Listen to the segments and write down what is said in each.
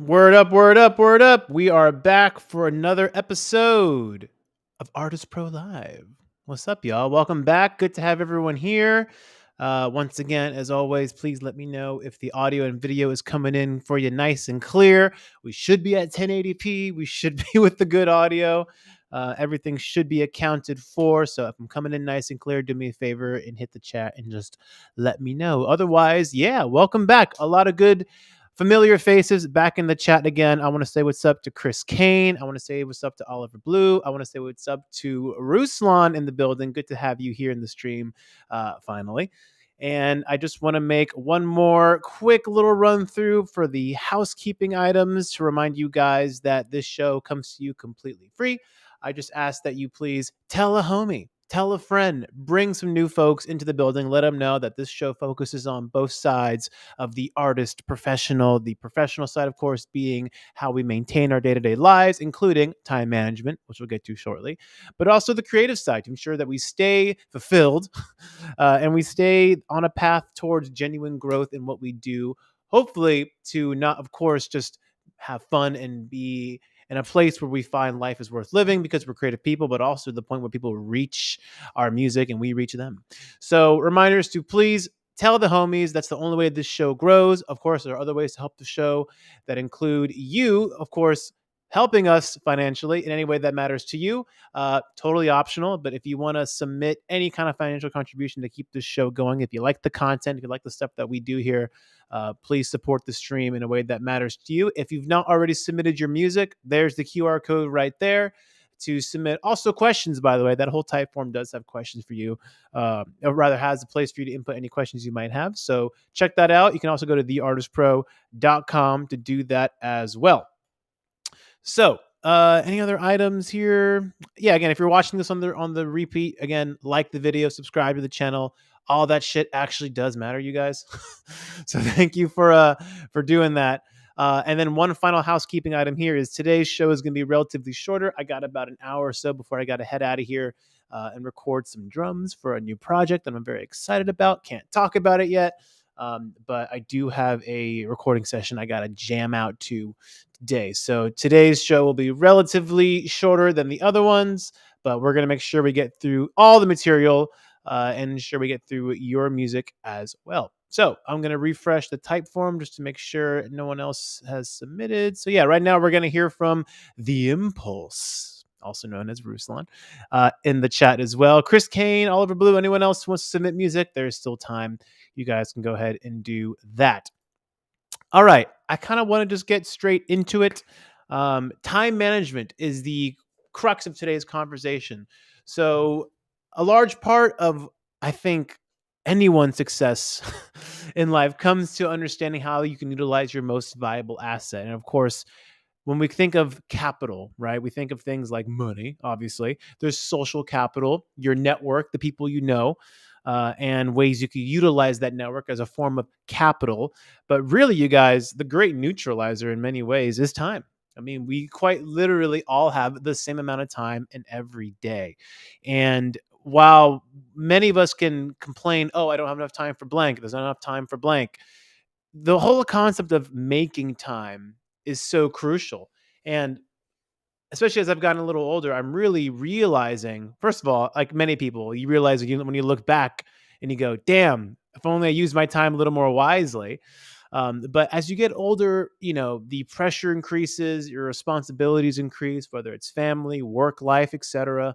Word up, word up, word up. We are back for another episode of ArtistPro Live. What's up, y'all? Welcome back. Good to have everyone here. Once again, as always, please let me know if the audio and video is coming in for you nice and clear. We should be at 1080p. We should be with the good audio. Everything should be accounted for. So if I'm coming in nice and clear, do me a favor and hit the chat and just let me know. Otherwise, yeah, welcome back. A lot of good familiar faces back in the chat again. I want to say what's up to Chris Kane. I want to say what's up to Oliver Blue. I want to say what's up to Ruslan in the building. Good to have you here in the stream finally. And I just want to make one more quick little run through for the housekeeping items to remind you guys that this show comes to you completely free. I just ask that you please tell a homie, tell a friend, bring some new folks into the building. Let them know that this show focuses on both sides of the artist professional. The professional side, of course, being how we maintain our day-to-day lives, including time management, which we'll get to shortly, but also the creative side to ensure that we stay fulfilled and we stay on a path towards genuine growth in what we do. Hopefully, to not, of course, just have fun and be in a place where we find life is worth living because we're creative people, but also the point where people reach our music and we reach them. So reminders to please tell the homies. That's the only way this show grows. Of course, there are other ways to help the show that include you, of course, helping us financially in any way that matters to you. Totally optional. But if you want to submit any kind of financial contribution to keep this show going, if you like the content, if you like the stuff that we do here, please support the stream in a way that matters to you. If you've not already submitted your music, there's the QR code right there to submit. Also, questions, by the way, that whole type form does have questions for you, or rather has a place for you to input any questions you might have. So check that out. You can also go to theartistpro.com to do that as well. So, any other items here? Yeah, again, if you're watching this on the repeat, again, like the video, subscribe to the channel. All that shit actually does matter, you guys. So thank you for doing that. And then one final housekeeping item here is today's show is going to be relatively shorter. I got about an hour or so before I got to head out of here and record some drums for a new project that I'm very excited about. Can't talk about it yet. But I do have a recording session I got to jam out to today. So today's show will be relatively shorter than the other ones, but we're going to make sure we get through all the material and ensure we get through your music as well. So I'm going to refresh the type form just to make sure no one else has submitted. So yeah, right now we're going to hear from The Impulse, also known as Ruslan, in the chat as well. Chris Kane, Oliver Blue, anyone else who wants to submit music, there's still time. You guys can go ahead and do that. All right. I kind of want to just get straight into it. Time management is the crux of today's conversation. So, a large part of, I think, anyone's success in life comes to understanding how you can utilize your most valuable asset. And of course, when we think of capital, right, we think of things like money, obviously. There's social capital, your network, the people you know, and ways you can utilize that network as a form of capital. But really, you guys, the great neutralizer in many ways is time. I mean, we quite literally all have the same amount of time in every day. And while many of us can complain, oh, I don't have enough time for blank, there's not enough time for blank, the whole concept of making time is so crucial. And especially as I've gotten a little older, I'm really realizing, first of all, like many people, you realize when you look back and you go, damn, if only I used my time a little more wisely. But as you get older, you know, the pressure increases, your responsibilities increase, whether it's family, work life, etc.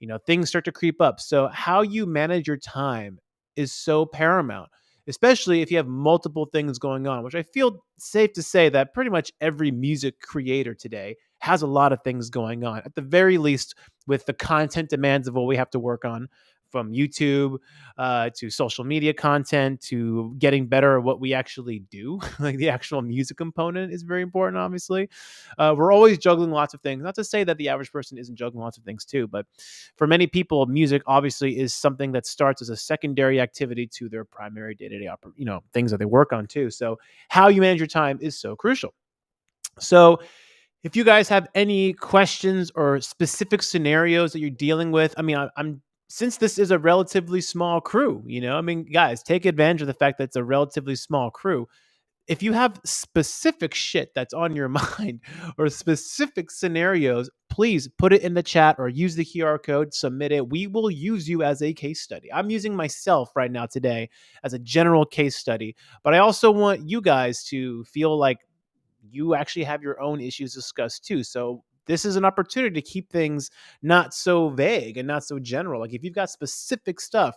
You know, things start to creep up. So how you manage your time is so paramount, especially if you have multiple things going on, which I feel safe to say that pretty much every music creator today has a lot of things going on, at the very least, with the content demands of what we have to work on, from YouTube to social media content to getting better at what we actually do. Like the actual music component is very important, obviously. We're always juggling lots of things. Not to say that the average person isn't juggling lots of things too, but for many people, music obviously is something that starts as a secondary activity to their primary day-to-day, things that they work on too. So how you manage your time is so crucial. So if you guys have any questions or specific scenarios that you're dealing with, I mean, I'm since this is a relatively small crew, I mean, guys, take advantage of the fact that it's a relatively small crew. if you have specific shit that's on your mind or specific scenarios, please put it in the chat or use the QR code, submit it. We will use you as a case study. I'm using myself right now today as a general case study, but I also want you guys to feel like you actually have your own issues discussed too. So this is an opportunity to keep things not so vague and not so general. Like if you've got specific stuff,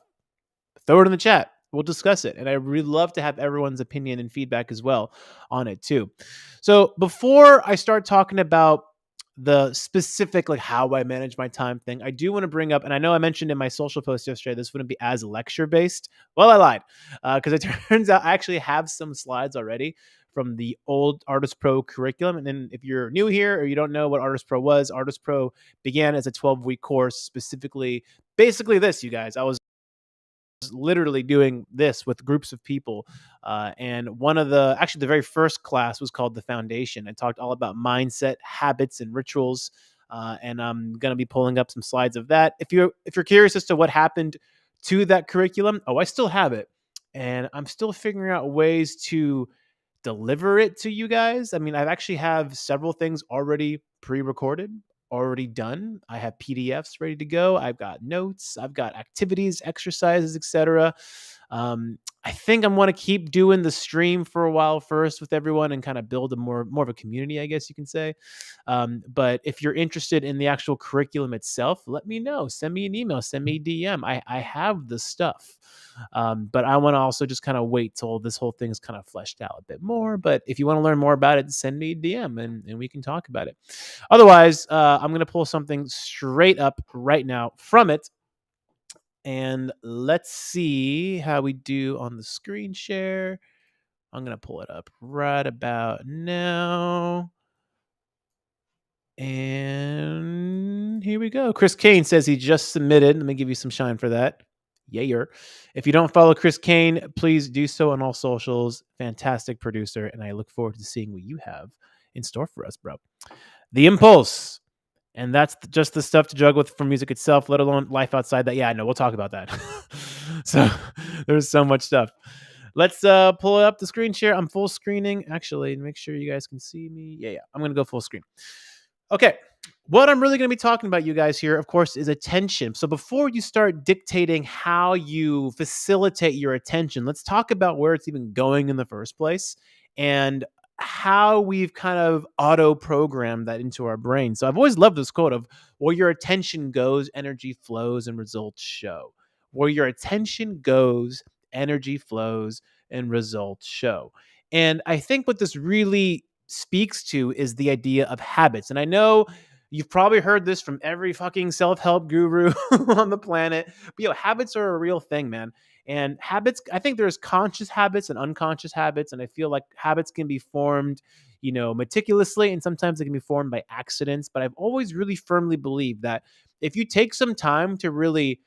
throw it in the chat. We'll discuss it. And I really love to have everyone's opinion and feedback as well on it too. So before I start talking about the specific, like how I manage my time thing, I do want to bring up, and I know I mentioned in my social post yesterday, this wouldn't be as lecture based. Well, I lied because it turns out I actually have some slides already from the old Artist Pro curriculum. And then if you're new here or you don't know what Artist Pro was, Artist Pro began as a 12-week course, specifically, basically this, you guys. I was literally doing this with groups of people. And one of the very first class was called The Foundation. I talked all about mindset, habits, and rituals. And I'm going to be pulling up some slides of that. If you're curious as to what happened to that curriculum, I still have it. And I'm still figuring out ways to deliver it to you guys. I mean, I actually have several things already pre-recorded, already done. I have PDFs ready to go. I've got notes, I've got activities, exercises, etc. I think I'm going to keep doing the stream for a while first with everyone and kind of build a more of a community, I guess you can say. But if you're interested in the actual curriculum itself, let me know. Send me an email, send me a DM. I have the stuff. But I want to also just kind of wait till this whole thing is kind of fleshed out a bit more. But if you want to learn more about it, send me a DM and we can talk about it. Otherwise, I'm going to pull something straight up right now from it. And let's see how we do on the screen share. I'm going to pull it up right about now. And here we go. Chris Kane says he just submitted. Let me give you some shine for that. Yayer. If you don't follow Chris Kane, please do so on all socials. Fantastic producer. And I look forward to seeing what you have in store for us, bro. The Impulse. And that's just the stuff to juggle with for music itself, let alone life outside that. Yeah, I know. We'll talk about that. So there's so much stuff. Let's pull up the screen share. I'm full screening. Actually, make sure you guys can see me. Yeah. I'm going to go full screen. Okay. What I'm really going to be talking about, you guys, here, of course, is attention. So before you start dictating how you facilitate your attention, let's talk about where it's even going in the first place and how we've kind of auto-programmed that into our brain. So I've always loved this quote of where your attention goes, energy flows and results show. Where your attention goes, energy flows and results show. And I think what this really speaks to is the idea of habits. And I know you've probably heard this from every fucking self-help guru on the planet. But habits are a real thing, man. And habits, I think there's conscious habits and unconscious habits. And I feel like habits can be formed, meticulously, and sometimes they can be formed by accidents. But I've always really firmly believed that if you take some time to really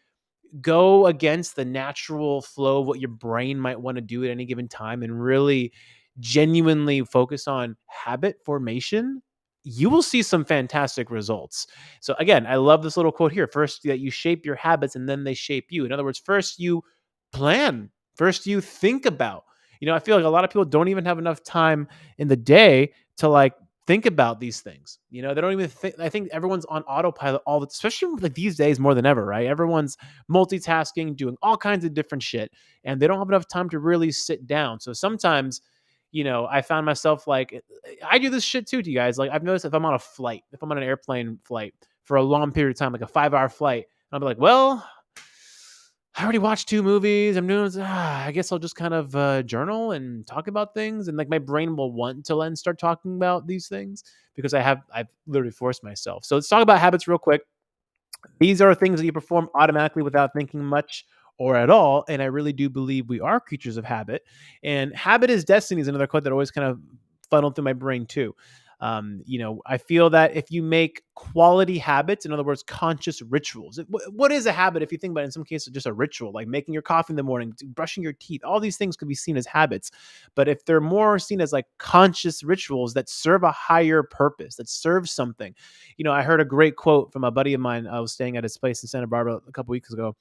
go against the natural flow of what your brain might want to do at any given time and really genuinely focus on habit formation, you will see some fantastic results. So again, I love this little quote here. First, that you shape your habits and then they shape you. In other words, first you plan, first you think about. I feel like a lot of people don't even have enough time in the day to think about these things. They don't even think. I think everyone's on autopilot all the, especially like these days more than ever, right? Everyone's multitasking, doing all kinds of different shit, and they don't have enough time to really sit down. So sometimes, I found myself I do this shit too to you guys. Like I've noticed if I'm on a flight, if I'm on an airplane flight for a long period of time, like a 5-hour flight, I'll be like, well, I already watched 2 movies. I'm doing, I guess I'll just kind of journal and talk about things. And my brain will want to then start talking about these things because I've literally forced myself. So let's talk about habits real quick. These are things that you perform automatically without thinking much or at all. And I really do believe we are creatures of habit. And habit is destiny is another quote that always kind of funneled through my brain too. I feel that if you make quality habits, in other words, conscious rituals, what is a habit? If you think about it, in some cases, just a ritual, like making your coffee in the morning, brushing your teeth, all these things could be seen as habits. But if they're more seen as conscious rituals that serve a higher purpose, that serve something, I heard a great quote from a buddy of mine. I was staying at his place in Santa Barbara a couple weeks ago.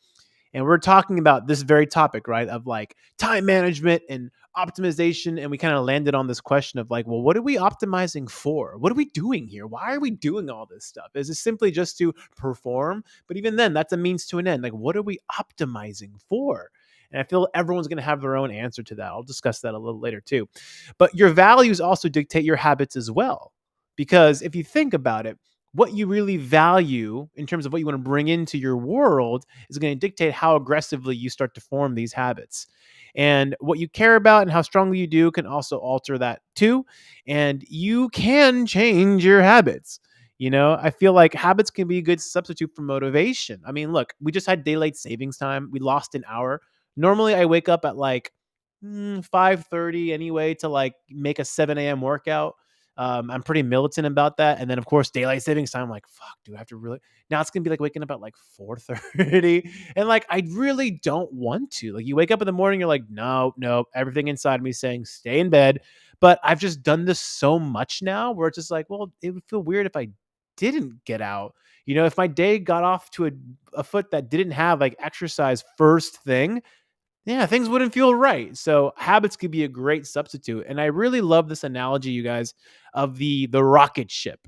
And we're talking about this very topic, right? Of like time management and optimization. And we kind of landed on this question of like, well, what are we optimizing for? What are we doing here? Why are we doing all this stuff? Is it simply just to perform? But even then, that's a means to an end. Like, what are we optimizing for? And I feel everyone's going to have their own answer to that. I'll discuss that a little later too. But your values also dictate your habits as well. Because if you think about it, what you really value in terms of what you want to bring into your world is going to dictate how aggressively you start to form these habits. And what you care about and how strongly you do can also alter that too. And you can change your habits. I feel like habits can be a good substitute for motivation. I mean, look, we just had daylight savings time. We lost an hour. Normally, I wake up at like 5:30 anyway to like make a 7 a.m. workout. I'm pretty militant about that. And then of course, daylight savings time, I'm like, fuck, do I have to really now it's gonna be like waking up at like 4:30. And like I really don't want to. Like you wake up in the morning, you're like, no, no, everything inside me saying stay in bed. But I've just done this so much now where it's just like, well, it would feel weird if I didn't get out. If my day got off to a foot that didn't have like exercise first thing, yeah, things wouldn't feel right. So habits could be a great substitute. And I really love this analogy, you guys, of the rocket ship,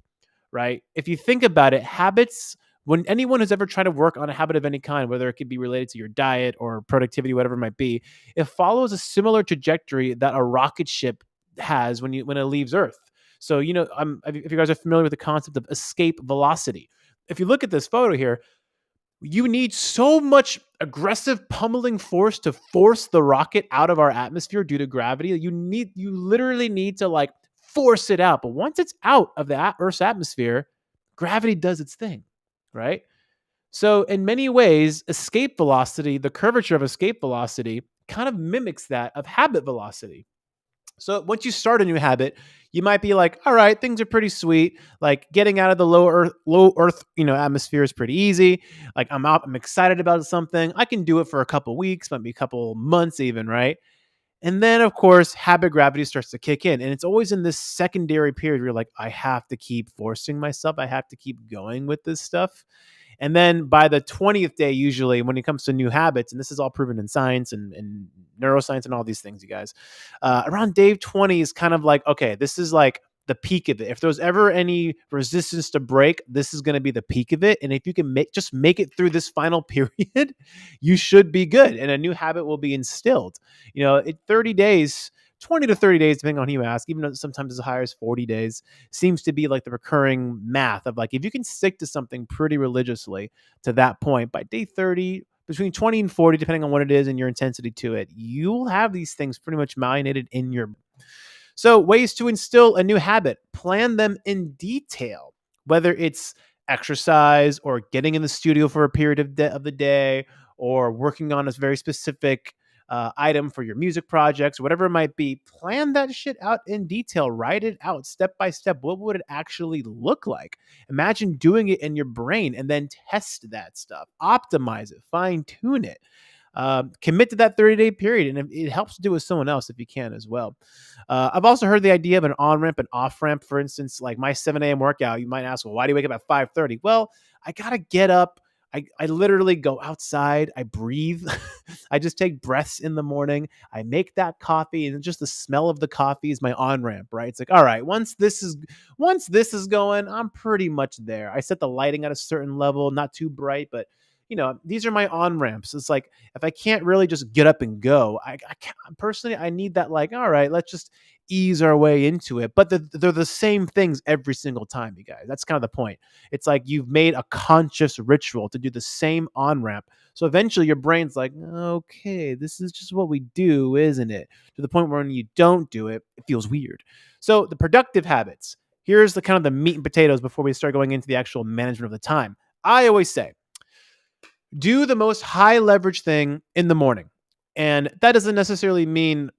right? If you think about it, habits, when anyone who's ever tried to work on a habit of any kind, whether it could be related to your diet or productivity, whatever it might be, it follows a similar trajectory that a rocket ship has when it leaves Earth. So, if you guys are familiar with the concept of escape velocity, if you look at this photo here, you need so much aggressive pummeling force to force the rocket out of our atmosphere due to gravity. You literally need to like force it out. But once it's out of the Earth's atmosphere, gravity does its thing, right? So in many ways, escape velocity, the curvature of escape velocity, kind of mimics that of habit velocity. So once you start a new habit, you might be like, all right, things are pretty sweet. Like getting out of the low earth, atmosphere is pretty easy. Like I'm excited about something. I can do it for a couple weeks, maybe a couple months even, right? And then of course, habit gravity starts to kick in. And it's always in this secondary period where you're like, I have to keep forcing myself. I have to keep going with this stuff. And then by the 20th day, usually when it comes to new habits, and this is all proven in science and neuroscience and all these things, you guys, around day 20 is kind of like, okay, this is like the peak of it. If there's ever any resistance to break, this is going to be the peak of it. And if you can just make it through this final period, you should be good. And a new habit will be instilled. In 30 days, 20 to 30 days, depending on who you ask, even though sometimes as high as 40 days, seems to be like the recurring math of like, if you can stick to something pretty religiously to that point, by day 30, between 20 and 40, depending on what it is and your intensity to it, you'll have these things pretty much marinated in your. So, ways to instill a new habit, plan them in detail, whether it's exercise or getting in the studio for a period of the day or working on a very specific item for your music projects, whatever it might be. Plan that shit out in detail, write it out step by step. What would it actually look like? Imagine doing it in your brain and then test that stuff, optimize it, fine tune it. Commit to that 30-day period, and it helps to do with someone else if you can as well. I've also heard the idea of an on-ramp and off-ramp. For instance, like my 7 a.m. workout, you might ask, well, why do you wake up at 5:30? Well, I got to get up. I literally go outside. I breathe. I just take breaths in the morning. I make that coffee, and just the smell of the coffee is my on-ramp, right? It's like, all right, once this is going, I'm pretty much there. I set the lighting at a certain level, not too bright, but these are my on ramps. It's like if I can't really just get up and go, I can't, personally, I need that. Like, all right, let's just ease our way into it. But they're the same things every single time, you guys. That's kind of the point. It's like you've made a conscious ritual to do the same on ramp. So eventually, your brain's like, okay, this is just what we do, isn't it? To the point where when you don't do it, it feels weird. So the productive habits. Here's the kind of the meat and potatoes before we start going into the actual management of the time. I always say, do the most high leverage thing in the morning. And that doesn't necessarily mean,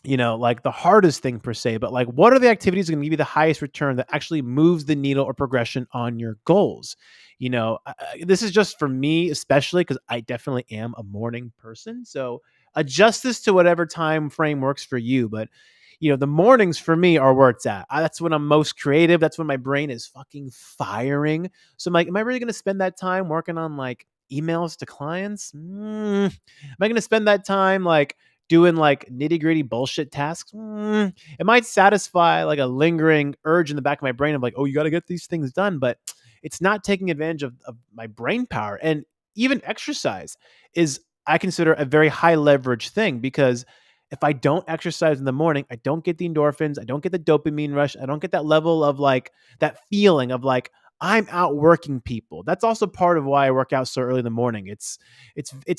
like the hardest thing per se, but like what are the activities that are going to give you the highest return that actually moves the needle or progression on your goals? This is just for me, especially because I definitely am a morning person. So adjust this to whatever time frame works for you. But the mornings for me are where it's at. That's when I'm most creative. That's when my brain is fucking firing. So I'm like, am I really going to spend that time working on like emails to clients? Am I going to spend that time like doing like nitty gritty bullshit tasks? It might satisfy like a lingering urge in the back of my brain of like, oh, you got to get these things done. But it's not taking advantage of my brain power. And even exercise is, I consider, a very high leverage thing, because if I don't exercise in the morning, I don't get the endorphins, I don't get the dopamine rush, I don't get that level of like that feeling of like I'm outworking people. That's also part of why I work out so early in the morning. It's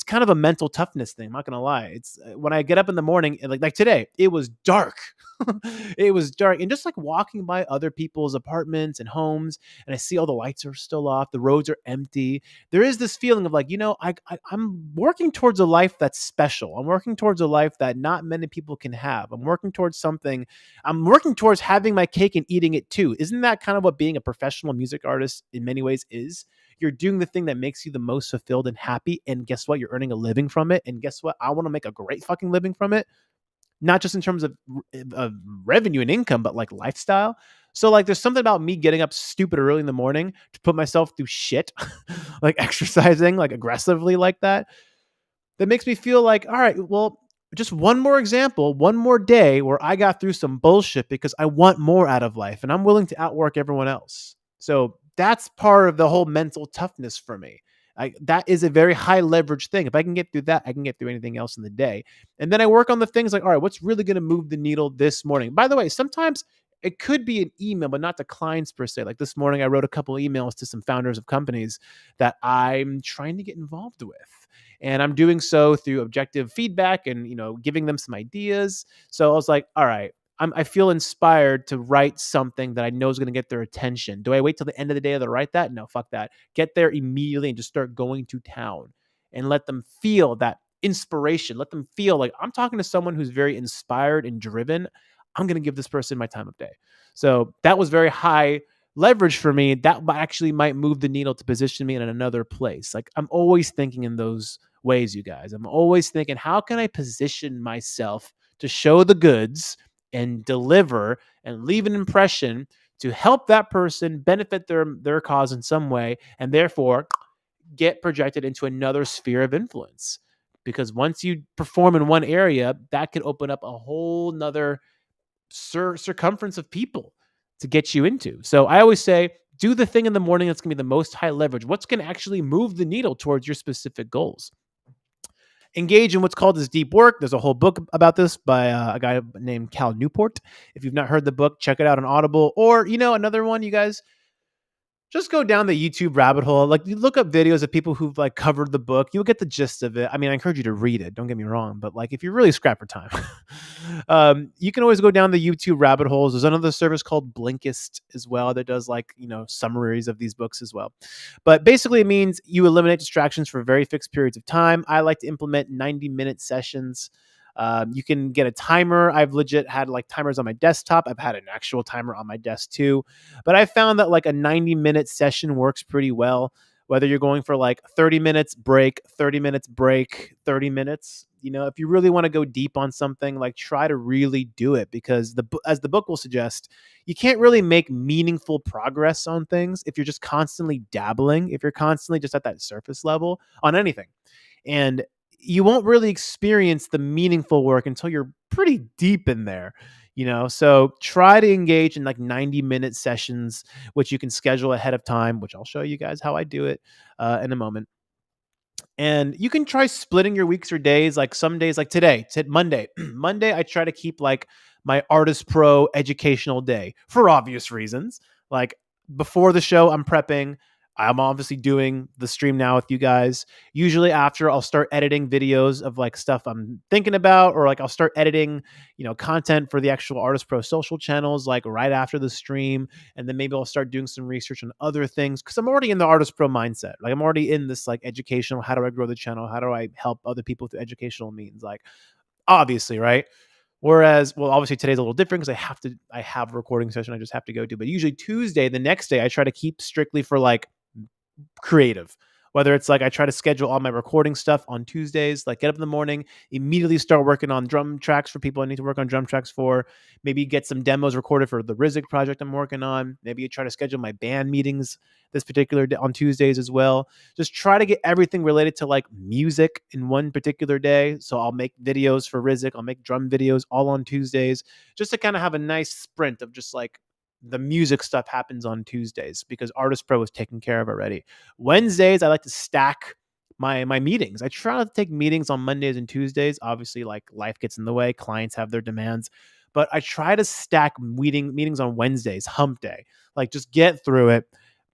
kind of a mental toughness thing. I'm not gonna lie. It's when I get up in the morning, and like today, it was dark. It was dark, and just like walking by other people's apartments and homes, and I see all the lights are still off, the roads are empty. There is this feeling of like, I'm working towards a life that's special. I'm working towards a life that not many people can have. I'm working towards something. I'm working towards having my cake and eating it too. Isn't that kind of what being a professional music artist in many ways is? You're doing the thing that makes you the most fulfilled and happy. And guess what? You're earning a living from it. And guess what? I want to make a great fucking living from it, not just in terms of revenue and income, but like lifestyle. So like there's something about me getting up stupid early in the morning to put myself through shit, like exercising like aggressively like that makes me feel like, all right, well, just one more example, one more day where I got through some bullshit because I want more out of life and I'm willing to outwork everyone else. So that's part of the whole mental toughness for me. That is a very high leverage thing. If I can get through that, I can get through anything else in the day. And then I work on the things like, all right, what's really going to move the needle this morning? By the way, sometimes it could be an email, but not to clients per se. Like this morning, I wrote a couple of emails to some founders of companies that I'm trying to get involved with. And I'm doing so through objective feedback and, giving them some ideas. So I was like, all right, I feel inspired to write something that I know is going to get their attention. Do I wait till the end of the day to write that? No, fuck that. Get there immediately and just start going to town and let them feel that inspiration. Let them feel like I'm talking to someone who's very inspired and driven. I'm going to give this person my time of day. So that was very high leverage for me. That actually might move the needle to position me in another place. Like I'm always thinking in those ways, you guys. I'm always thinking, how can I position myself to show the goods and deliver and leave an impression to help that person benefit their cause in some way, and therefore get projected into another sphere of influence? Because once you perform in one area, that could open up a whole nother circumference of people to get you into. So I always say, do the thing in the morning that's going to be the most high leverage. What's going to actually move the needle towards your specific goals? Engage in what's called this deep work. There's a whole book about this by a guy named Cal Newport. If you've not heard the book, check it out on Audible. Or, another one, you guys, just go down the YouTube rabbit hole. Like, you look up videos of people who've like covered the book. You'll get the gist of it. I mean, I encourage you to read it. Don't get me wrong, but like, if you really scrap for time, you can always go down the YouTube rabbit holes. There's another service called Blinkist as well that does like summaries of these books as well. But basically, it means you eliminate distractions for very fixed periods of time. I like to implement 90-minute sessions. You can get a timer. I've legit had like timers on my desktop. I've had an actual timer on my desk too. But I found that like a 90-minute session works pretty well. Whether you're going for like 30 minutes break, 30 minutes break, 30 minutes, if you really want to go deep on something, like try to really do it, because as the book will suggest, you can't really make meaningful progress on things if you're just constantly dabbling, if you're constantly just at that surface level on anything. And you won't really experience the meaningful work until you're pretty deep in there, So try to engage in like 90-minute sessions, which you can schedule ahead of time, which I'll show you guys how I do it in a moment. And you can try splitting your weeks or days. Like some days, like today, Monday. Monday, I try to keep like my ArtistPro educational day for obvious reasons. Like before the show, I'm prepping. I'm obviously doing the stream now with you guys. Usually after, I'll start editing videos of like stuff I'm thinking about, or like I'll start editing, content for the actual ArtistPro social channels, like right after the stream. And then maybe I'll start doing some research on other things, because I'm already in the ArtistPro mindset. Like I'm already in this like educational, how do I grow the channel? How do I help other people through educational means? Like obviously, right? Whereas, well, obviously today's a little different because I have a recording session I just have to go to. But usually Tuesday, the next day, I try to keep strictly for like creative Whether it's like I try to schedule all my recording stuff on Tuesdays, like get up in the morning, immediately start working on drum tracks for people I need to work on drum tracks for. Maybe get some demos recorded for the Rizik project I'm working on. Maybe try to schedule my band meetings this particular day on Tuesdays as well. Just try to get everything related to like music in one particular day. So I'll make videos for Rizik, I'll make drum videos all on Tuesdays, just to kind of have a nice sprint of just like the music stuff happens on Tuesdays because Artist Pro is taken care of already. Wednesdays, I like to stack my meetings. I try not to take meetings on Mondays and Tuesdays. Obviously, like life gets in the way, clients have their demands, but I try to stack meetings on Wednesdays, hump day. Like just get through it.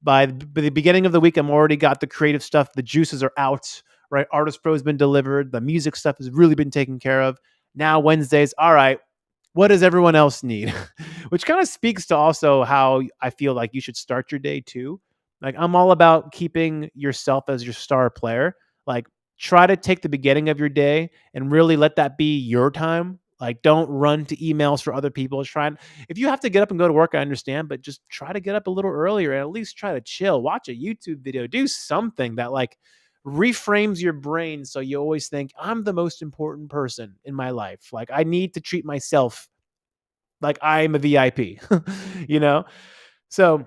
By the beginning of the week, I'm already got the creative stuff. The juices are out, right? Artist Pro has been delivered. The music stuff has really been taken care of. Now Wednesdays, all right, what does everyone else need? Which kind of speaks to also how I feel like you should start your day too. Like I'm all about keeping yourself as your star player. Like try to take the beginning of your day and really let that be your time. Like don't run to emails for other people. If you have to get up and go to work, I understand, but just try to get up a little earlier and at least try to chill. Watch a YouTube video. Do something that like reframes your brain so you always think I'm the most important person in my life. Like I need to treat myself like I'm a VIP, you know? So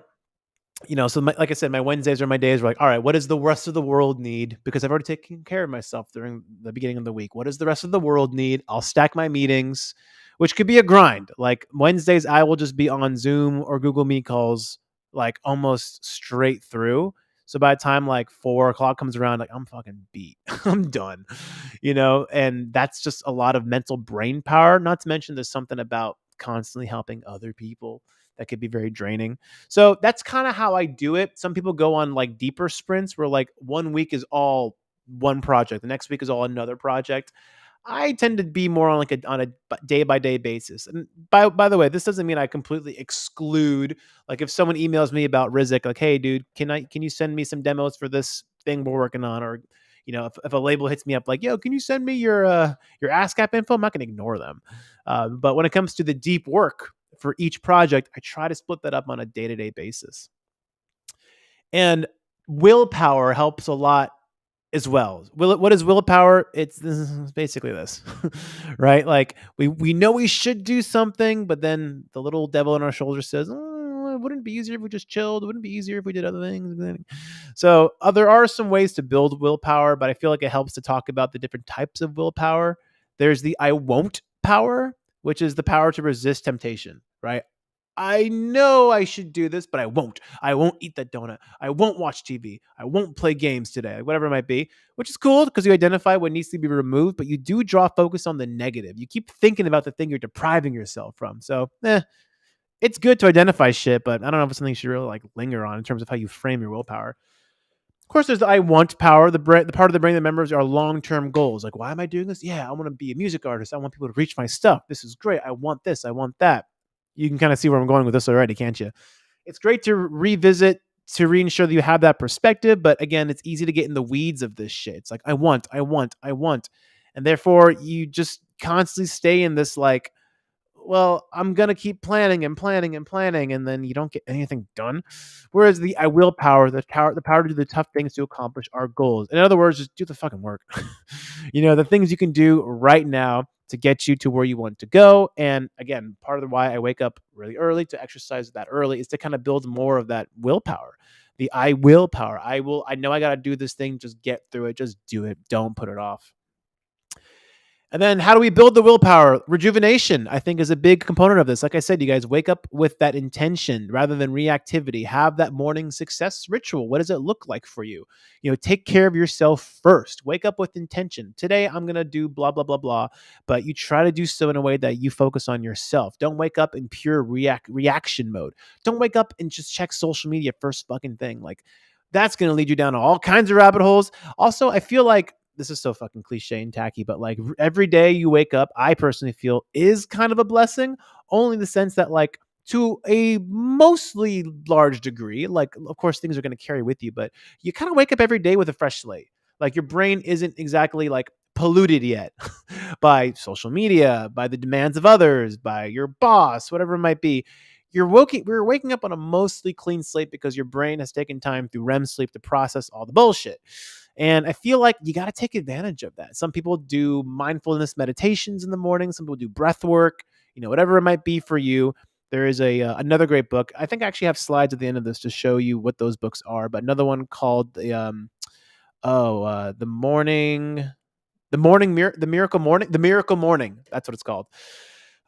like I said, my Wednesdays are my days where like, all right, what does the rest of the world need? Because I've already taken care of myself during the beginning of the week. What does the rest of the world need? I'll stack my meetings, which could be a grind. Like Wednesdays, I will just be on Zoom or Google Meet calls, like almost straight through. So by the time like 4 o'clock comes around, like I'm fucking beat. I'm done, and that's just a lot of mental brain power. Not to mention there's something about constantly helping other people that could be very draining. So that's kind of how I do it. Some people go on like deeper sprints where like one week is all one project, the next week is all another project. I tend to be more on like a day by day basis. And by the way, this doesn't mean I completely exclude like if someone emails me about Rizik, like, hey dude, can you send me some demos for this thing we're working on? Or if a label hits me up like, yo, can you send me your ASCAP info? I'm not gonna ignore them. But when it comes to the deep work for each project, I try to split that up on a day to day basis. And willpower helps a lot as well. What is willpower? It's basically this, right? Like we know we should do something, but then the little devil on our shoulder says, oh, wouldn't it be easier if we just chilled? Wouldn't it be easier if we did other things? So there are some ways to build willpower, but I feel like it helps to talk about the different types of willpower. There's the I won't power, which is the power to resist temptation, right? I know I should do this, but I won't. I won't eat that donut. I won't watch TV. I won't play games today, whatever it might be, which is cool because you identify what needs to be removed, but you do draw focus on the negative. You keep thinking about the thing you're depriving yourself from. So, it's good to identify shit, but I don't know if it's something you should really like linger on in terms of how you frame your willpower. Of course, there's the I want power, the part of the brain that remembers our long-term goals. Like, why am I doing this? Yeah, I want to be a music artist. I want people to reach my stuff. This is great. I want this. I want that. You can kind of see where I'm going with this already, can't you? It's great to revisit to reensure that you have that perspective, but again, it's easy to get in the weeds of this shit. It's like, I want, I want, I want. And therefore, you just constantly stay in this like, well, I'm going to keep planning and planning and planning, and then you don't get anything done. Whereas the I will power, the power to do the tough things to accomplish our goals. In other words, just do the fucking work. The things you can do right now to get you to where you want to go. And again, part of the why I wake up really early to exercise that early is to kind of build more of that willpower. The I will power. I know I got to do this thing. Just get through it. Just do it. Don't put it off. And then how do we build the willpower? Rejuvenation, I think, is a big component of this. Like I said, you guys wake up with that intention rather than reactivity. Have that morning success ritual. What does it look like for you? Take care of yourself first. Wake up with intention. Today, I'm going to do blah, blah, blah, blah. But you try to do so in a way that you focus on yourself. Don't wake up in pure reaction mode. Don't wake up and just check social media first fucking thing. Like, that's going to lead you down all kinds of rabbit holes. Also, I feel like this is so fucking cliche and tacky, but like every day you wake up, I personally feel is kind of a blessing, only in the sense that like to a mostly large degree, like of course things are going to carry with you, but you kind of wake up every day with a fresh slate. Like your brain isn't exactly like polluted yet by social media, by the demands of others, by your boss, whatever it might be. we're waking up on a mostly clean slate because your brain has taken time through REM sleep to process all the bullshit. And I feel like you got to take advantage of that. Some people do mindfulness meditations in the morning. Some people do breath work, whatever it might be for you. There is another great book. I think I actually have slides at the end of this to show you what those books are, but another one called the morning the miracle morning, the miracle morning. That's what it's called.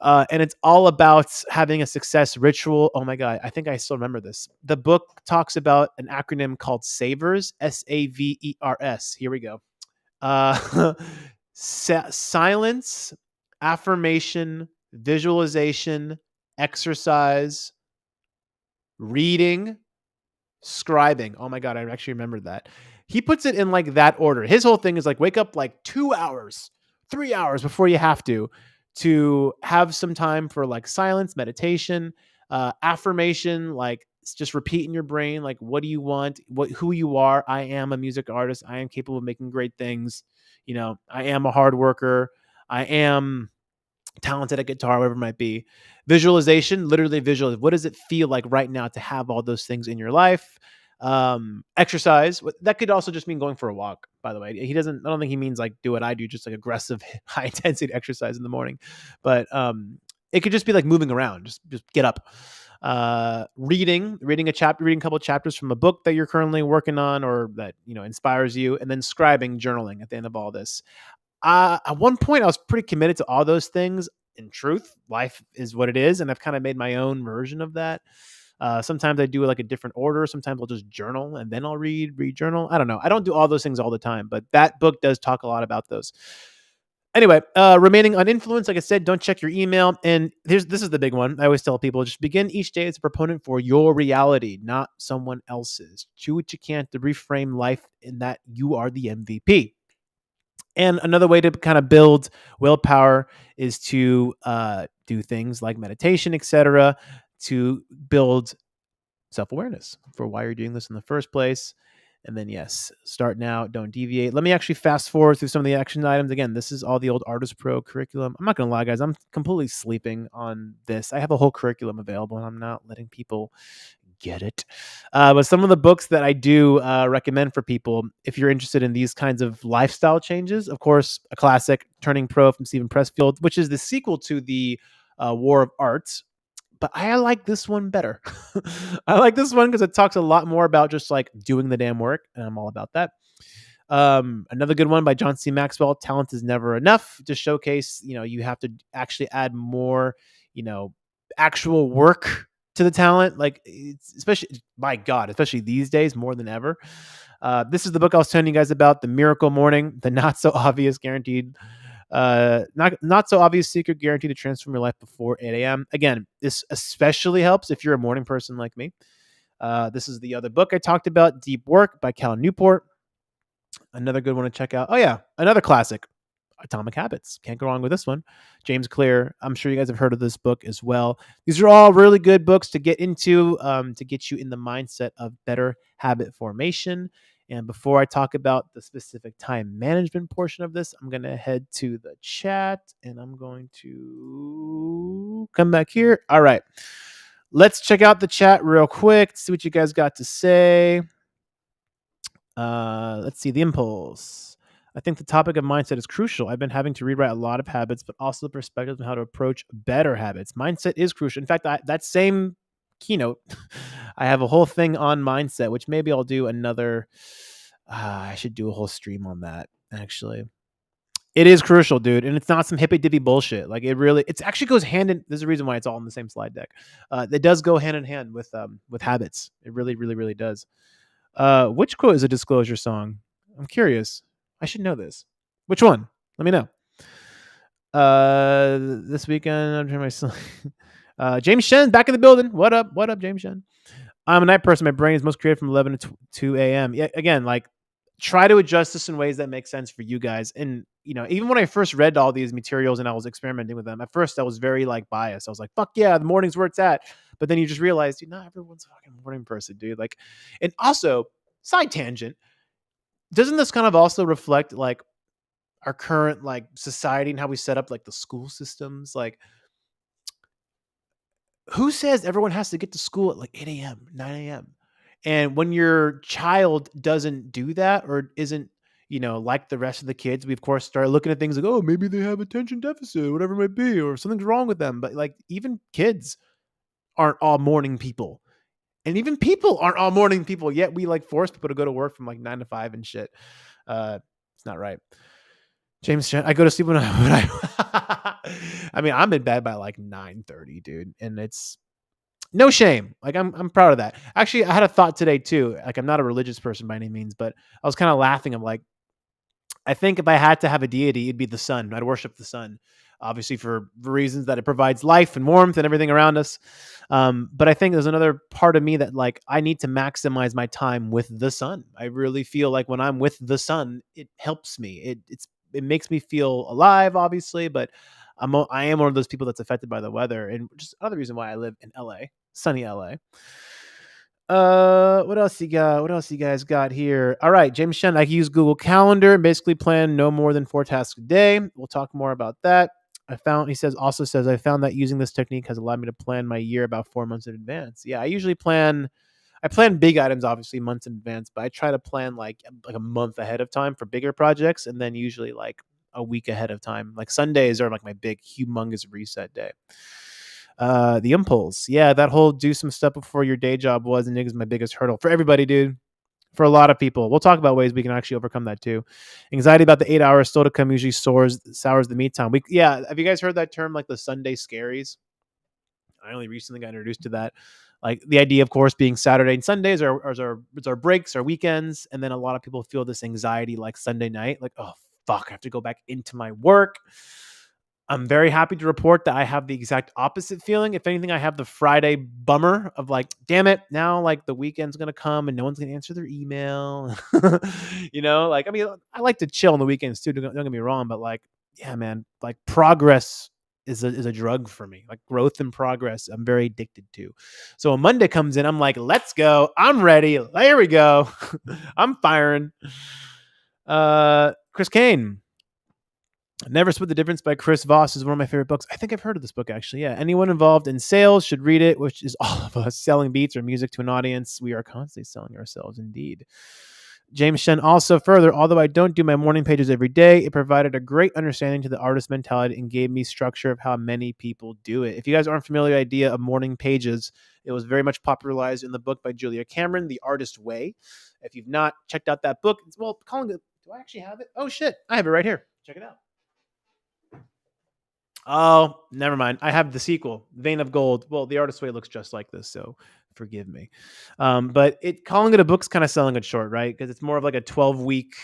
And it's all about having a success ritual. Oh my God. I think I still remember this. The book talks about an acronym called SAVERS, SAVERS. Here we go. Uh, silence, affirmation, visualization, exercise, reading, scribing. Oh my God, I actually remembered that. He puts it in like that order. His whole thing is like wake up like 2 hours, 3 hours before you have to have some time for like silence, meditation, affirmation, like just repeat in your brain, like what do you want, who you are. I am a music artist. I am capable of making great things. I am a hard worker. I am talented at guitar, whatever it might be. Visualization, literally visualize. What does it feel like right now to have all those things in your life? Exercise. That could also just mean going for a walk, by the way. I don't think he means like do what I do, just like aggressive, high intensity exercise in the morning. But it could just be like moving around, just get up. Reading a couple of chapters from a book that you're currently working on or that, inspires you, and then scribing, journaling at the end of all this. At one point, I was pretty committed to all those things. In truth, life is what it is, and I've kind of made my own version of that. Sometimes I do like a different order. Sometimes I'll just journal and then I'll read journal. I don't know. I don't do all those things all the time, but that book does talk a lot about those. Anyway, remaining uninfluenced, like I said, don't check your email. And this is the big one. I always tell people, just begin each day as a proponent for your reality, not someone else's. Do what you can to reframe life in that you are the MVP. And another way to kind of build willpower is to do things like meditation, etc., to build self-awareness for why you're doing this in the first place. And then, yes, start now, don't deviate. Let me actually fast forward through some of the action items. Again, this is all the old ArtistPro curriculum. I'm not going to lie, guys. I'm completely sleeping on this. I have a whole curriculum available, and I'm not letting people get it. But some of the books that I do recommend for people, if you're interested in these kinds of lifestyle changes, of course, a classic, Turning Pro from Stephen Pressfield, which is the sequel to the War of Art. But I like this one better. I like this one because it talks a lot more about just like doing the damn work, and I'm all about that. Another good one by John C. Maxwell, Talent is Never Enough, to showcase, you have to actually add more, actual work to the talent. Like, especially, my God, especially these days more than ever. This is the book I was telling you guys about, The Miracle Morning, the not so obvious not so obvious secret guaranteed to transform your life before 8 a.m. Again, this especially helps if you're a morning person like me. This is the other book I talked about, Deep Work by Cal Newport. Another good one to check out. Oh yeah, another classic, Atomic Habits. Can't go wrong with this one. James Clear. I'm sure you guys have heard of this book as well. These are all really good books to get into, to get you in the mindset of better habit formation. And before I talk about the specific time management portion of this, I'm going to head to the chat and I'm going to come back here. All right. Let's check out the chat real quick, see what you guys got to say. Let's see, the impulse. I think the topic of mindset is crucial. I've been having to rewrite a lot of habits, but also the perspective on how to approach better habits. Mindset is crucial. In fact, that same keynote, I have a whole thing on mindset, which maybe I'll do another. I should do a whole stream on that, actually. It is crucial, dude, and it's not some hippy dippy bullshit. Like it actually goes hand in. There's a reason why it's all in the same slide deck. It does go hand in hand with habits. It really, really, really does. Which quote is a disclosure song? I'm curious. I should know this. Which one? Let me know. This weekend, I'm trying my James Shen back in the building. What up? What up, James Shen? I'm a night person. My brain is most creative from 11 to 2 a.m. Yeah, again, like try to adjust this in ways that make sense for you guys. And even when I first read all these materials and I was experimenting with them, at first I was very like biased. I was like, "Fuck yeah, the morning's where it's at." But then you just realize, dude, not everyone's a fucking morning person, dude. Like, and also, side tangent, doesn't this kind of also reflect like our current like society and how we set up like the school systems? Like, who says everyone has to get to school at like 8 a.m., 9 a.m.? And when your child doesn't do that or isn't, like the rest of the kids, we of course start looking at things like, oh, maybe they have attention deficit, whatever it might be, or something's wrong with them. But like even kids aren't all morning people. And even people aren't all morning people, yet we like force people to go to work from like 9 to 5 and shit. It's not right. James, I go to sleep I mean, I'm in bed by like 9:30, dude, and it's no shame. Like I'm proud of that. Actually, I had a thought today too. Like I'm not a religious person by any means, but I was kind of laughing. I'm like, I think if I had to have a deity, it'd be the sun. I'd worship the sun, obviously for reasons that it provides life and warmth and everything around us. But I think there's another part of me that like I need to maximize my time with the sun. I really feel like when I'm with the sun, it helps me. It makes me feel alive, obviously, but I am one of those people that's affected by the weather, and just another reason why I live in LA, sunny LA. What else you got? What else you guys got here? All right, James Shen. I can use Google Calendar and basically plan no more than 4 tasks a day. We'll talk more about that. Also says, I found that using this technique has allowed me to plan my year about 4 months in advance. Yeah, I plan big items obviously months in advance, but I try to plan like a month ahead of time for bigger projects, and then usually like a week ahead of time. Like Sundays are like my big, humongous reset day. The impulse. Yeah, that whole do some stuff before your day job was and is my biggest hurdle for everybody, dude. For a lot of people. We'll talk about ways we can actually overcome that too. Anxiety about the 8 hours still to come usually sours the meat time. Yeah, have you guys heard that term like the Sunday scaries? I only recently got introduced to that. Like the idea, of course, being Saturday and Sundays are our breaks, our weekends, and then a lot of people feel this anxiety like Sunday night, like, oh fuck, I have to go back into my work. I'm very happy to report that I have the exact opposite feeling. If anything, I have the Friday bummer of like, damn it, now like the weekend's gonna come and no one's gonna answer their email. Like I mean, I like to chill on the weekends too. Don't get me wrong, but like, yeah, man, like progress is a drug for me. Like growth and progress, I'm very addicted to. So when Monday comes in, I'm like, let's go. I'm ready. Here we go. I'm firing. Chris Kane. Never Split the Difference by Chris Voss is one of my favorite books. I think I've heard of this book, actually. Yeah. Anyone involved in sales should read it, which is all of us selling beats or music to an audience. We are constantly selling ourselves, indeed. James Shen also further, although I don't do my morning pages every day, it provided a great understanding to the artist mentality and gave me structure of how many people do it. If you guys aren't familiar with the idea of morning pages, it was very much popularized in the book by Julia Cameron, The Artist Way. If you've not checked out that book, do I actually have it? Oh shit, I have it right here. Check it out. Oh, never mind. I have the sequel, Vein of Gold. Well, The Artist's Way looks just like this, so forgive me. But calling it a book's kind of selling it short, right? Because it's more of like a 12-week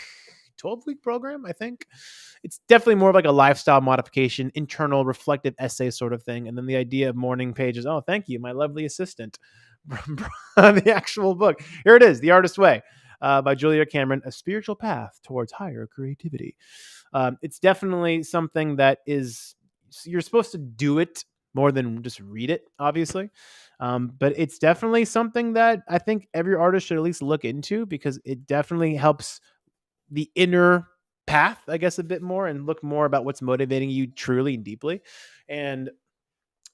program, I think. It's definitely more of like a lifestyle modification, internal reflective essay sort of thing. And then the idea of morning pages. Oh, thank you, my lovely assistant. The actual book. Here it is, The Artist's Way by Julia Cameron, a spiritual path towards higher creativity. It's definitely something that is, you're supposed to do it more than just read it, obviously. But it's definitely something that I think every artist should at least look into, because it definitely helps the inner path, I guess, a bit more, and look more about what's motivating you truly and deeply. And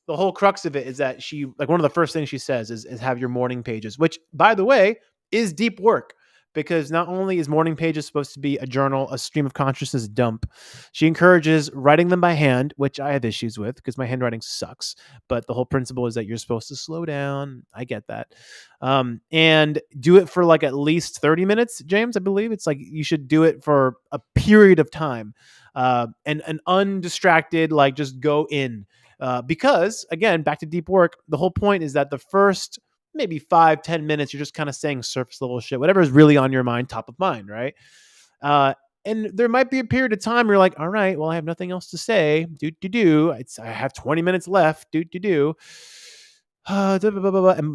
the whole crux of it is that one of the first things she says is have your morning pages, which, by the way, is deep work, because not only is morning pages supposed to be a journal, a stream of consciousness dump, she encourages writing them by hand, which I have issues with because my handwriting sucks. But the whole principle is that you're supposed to slow down. I get that. And do it for like at least 30 minutes, James. I believe it's like you should do it for a period of time, and an undistracted, like just go in. Because again, back to deep work, the whole point is that the first maybe 5-10 minutes, you're just kind of saying surface level shit, whatever is really on your mind, top of mind, right? And there might be a period of time where you're like, all right, well, I have nothing else to say. I have 20 minutes left. And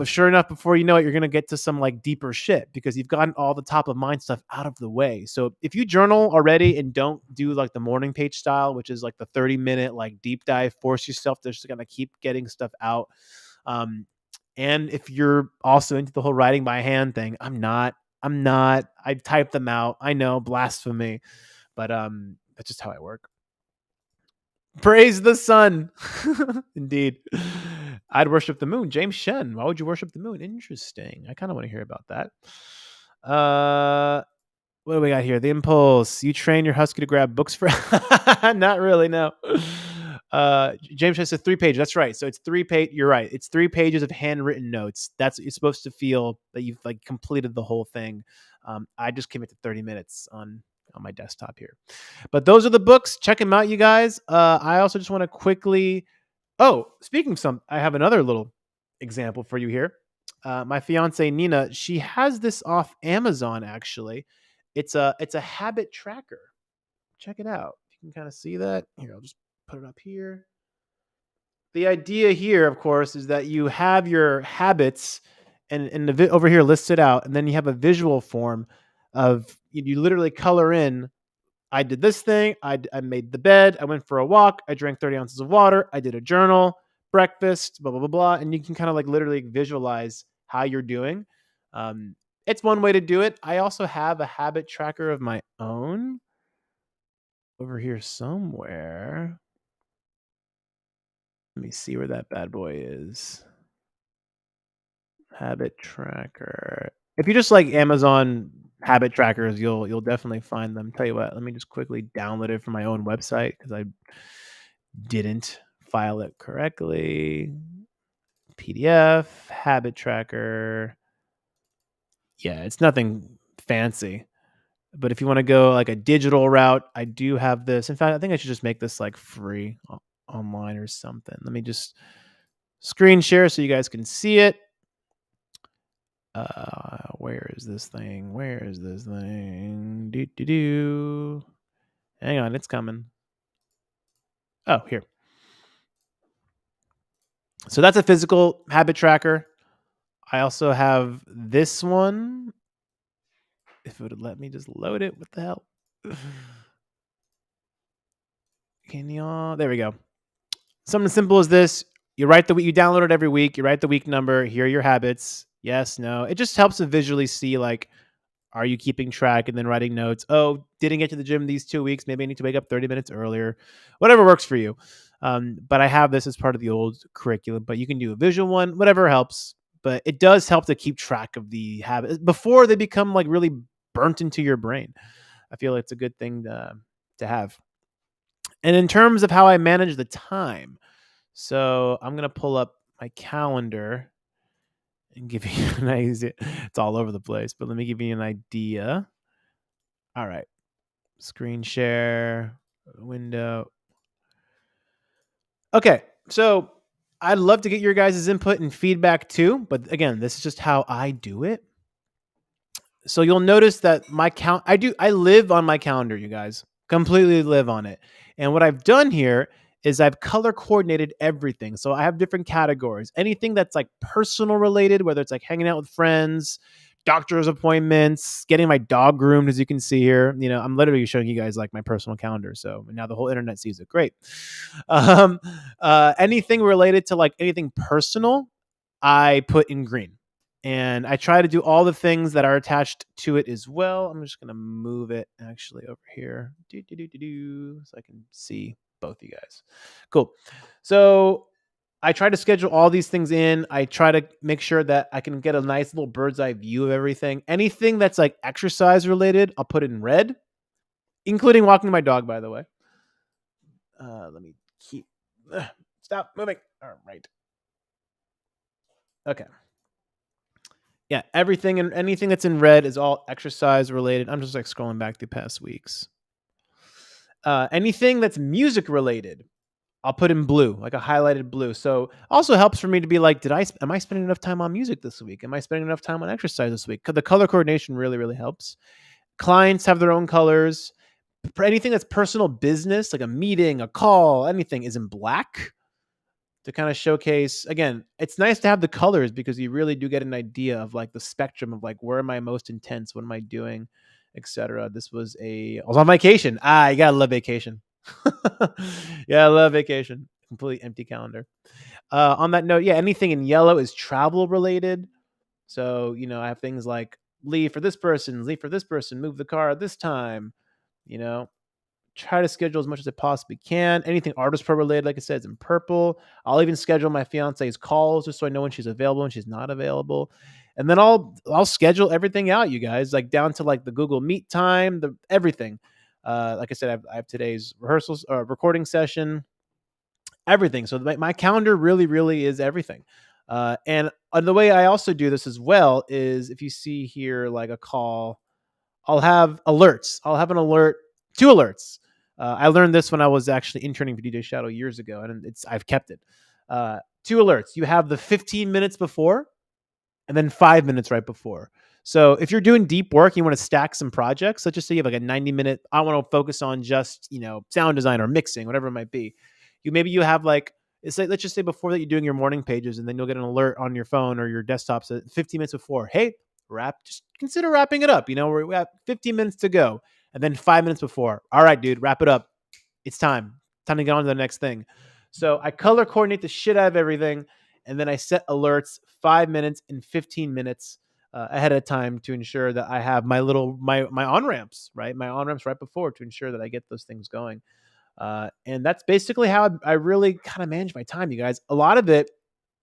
sure enough, before you know it, you're going to get to some like deeper shit because you've gotten all the top of mind stuff out of the way. So if you journal already and don't do like the morning page style, which is like the 30-minute like deep dive, force yourself to just kind of keep getting stuff out. And if you're also into the whole writing by hand thing, I'm not. I've typed them out. I know, blasphemy, but that's just how I work. Praise the sun. Indeed. I'd worship the moon. James Shen. Why would you worship the moon? Interesting. I kind of want to hear about that. Uh, what do we got here? The impulse. You train your husky to grab books for. Not really. No. James Shen says 3 pages. That's right. So it's 3 page. You're right. It's 3 pages of handwritten notes. That's it's supposed to feel that you've like completed the whole thing. I just came to 30 minutes on my desktop here. But those are the books. Check them out, you guys. I also just want to quickly. Oh, speaking of some, I have another little example for you here. My fiance Nina, she has this off Amazon. Actually, it's a habit tracker. Check it out. You can kind of see that here. I'll just put it up here. The idea here, of course, is that you have your habits, and over here listed out, and then you have a visual form of you literally color in I did this thing. I made the bed. I went for a walk. I drank 30 ounces of water. I did a journal, breakfast, blah, blah, blah, blah. And you can kind of like literally visualize how you're doing. It's one way to do it. I also have a habit tracker of my own over here somewhere. Let me see where that bad boy is. Habit tracker. If you just like Amazon habit trackers, you'll definitely find them. Tell you what, let me just quickly download it from my own website because I didn't file it correctly. PDF, habit tracker. Yeah, it's nothing fancy. But if you want to go like a digital route, I do have this. In fact, I think I should just make this like free online or something. Let me just screen share so you guys can see it. Where is this thing? Where is this thing? Do. Hang on, it's coming. Oh, here. So that's a physical habit tracker. I also have this one. If it would let me just load it, what the hell? Can y'all? There we go. Something as simple as this. You write the week. You download it every week. You write the week number. Here are your habits. Yes, no. It just helps to visually see like, are you keeping track and then writing notes? Oh, didn't get to the gym these 2 weeks. Maybe I need to wake up 30 minutes earlier. Whatever works for you. But I have this as part of the old curriculum. But you can do a visual one, whatever helps. But it does help to keep track of the habits before they become like really burnt into your brain. I feel it's a good thing to have. And in terms of how I manage the time, so I'm going to pull up my calendar and give you an idea. It's all over the place, but let me give you an idea. All right. Screen share, window. Okay. So I'd love to get your guys' input and feedback too. But again, this is just how I do it. So you'll notice that I live on my calendar, you guys. Completely live on it. And what I've done here is I've color coordinated everything. So I have different categories. Anything that's like personal related, whether it's like hanging out with friends, doctor's appointments, getting my dog groomed, as you can see here. I'm literally showing you guys like my personal calendar. So now the whole internet sees it. Great. Anything related to like anything personal, I put in green. And I try to do all the things that are attached to it as well. I'm just going to move it actually over here so I can see both you guys. Cool. So I try to schedule all these things in. I try to make sure that I can get a nice little bird's eye view of everything. Anything that's like exercise related, I'll put it in red, including walking my dog, by the way. Let me keep... Stop moving. All right. Okay. Yeah, everything and anything that's in red is all exercise related. I'm just like scrolling back through past weeks. Anything that's music related, I'll put in blue, like a highlighted blue. So also helps for me to be like, am I spending enough time on music this week? Am I spending enough time on exercise this week? Because the color coordination really, really helps. Clients have their own colors. For anything that's personal business, like a meeting, a call, anything is in black. To kind of showcase, again, it's nice to have the colors because you really do get an idea of like the spectrum of like where am I most intense, what am I doing, etc. I was on vacation. You gotta love vacation. Yeah, I love vacation. Completely empty calendar. On that note, yeah, anything in yellow is travel related. So I have things like leave for this person, move the car at this time. try to schedule as much as I possibly can. Anything Artist Pro related, like I said, is in purple. I'll even schedule my fiance's calls just so I know when she's available and she's not available. And then I'll schedule everything out, you guys, like down to like the Google Meet time, the everything. Like I said, I have today's rehearsals, recording session, everything. So my calendar really, really is everything. And the way I also do this as well is if you see here like a call, I'll have alerts. I'll have an alert, two alerts. I learned this when I was actually interning for DJ Shadow years ago, and I've kept it. Two alerts. You have the 15 minutes before, and then 5 minutes right before. So if you're doing deep work, you want to stack some projects. Let's just say you have like a 90-minute. I want to focus on just sound design or mixing, whatever it might be. Maybe you have like it's like let's just say before that you're doing your morning pages, and then you'll get an alert on your phone or your desktop 15 minutes before. Hey, just consider wrapping it up. We have 15 minutes to go, and then 5 minutes before. All right, dude, wrap it up. It's time. Time to get on to the next thing. So I color coordinate the shit out of everything, and then I set alerts 5 minutes and 15 minutes ahead of time to ensure that I have my on ramps, right? My on ramps right before to ensure that I get those things going. And that's basically how I really kind of manage my time, you guys. A lot of it,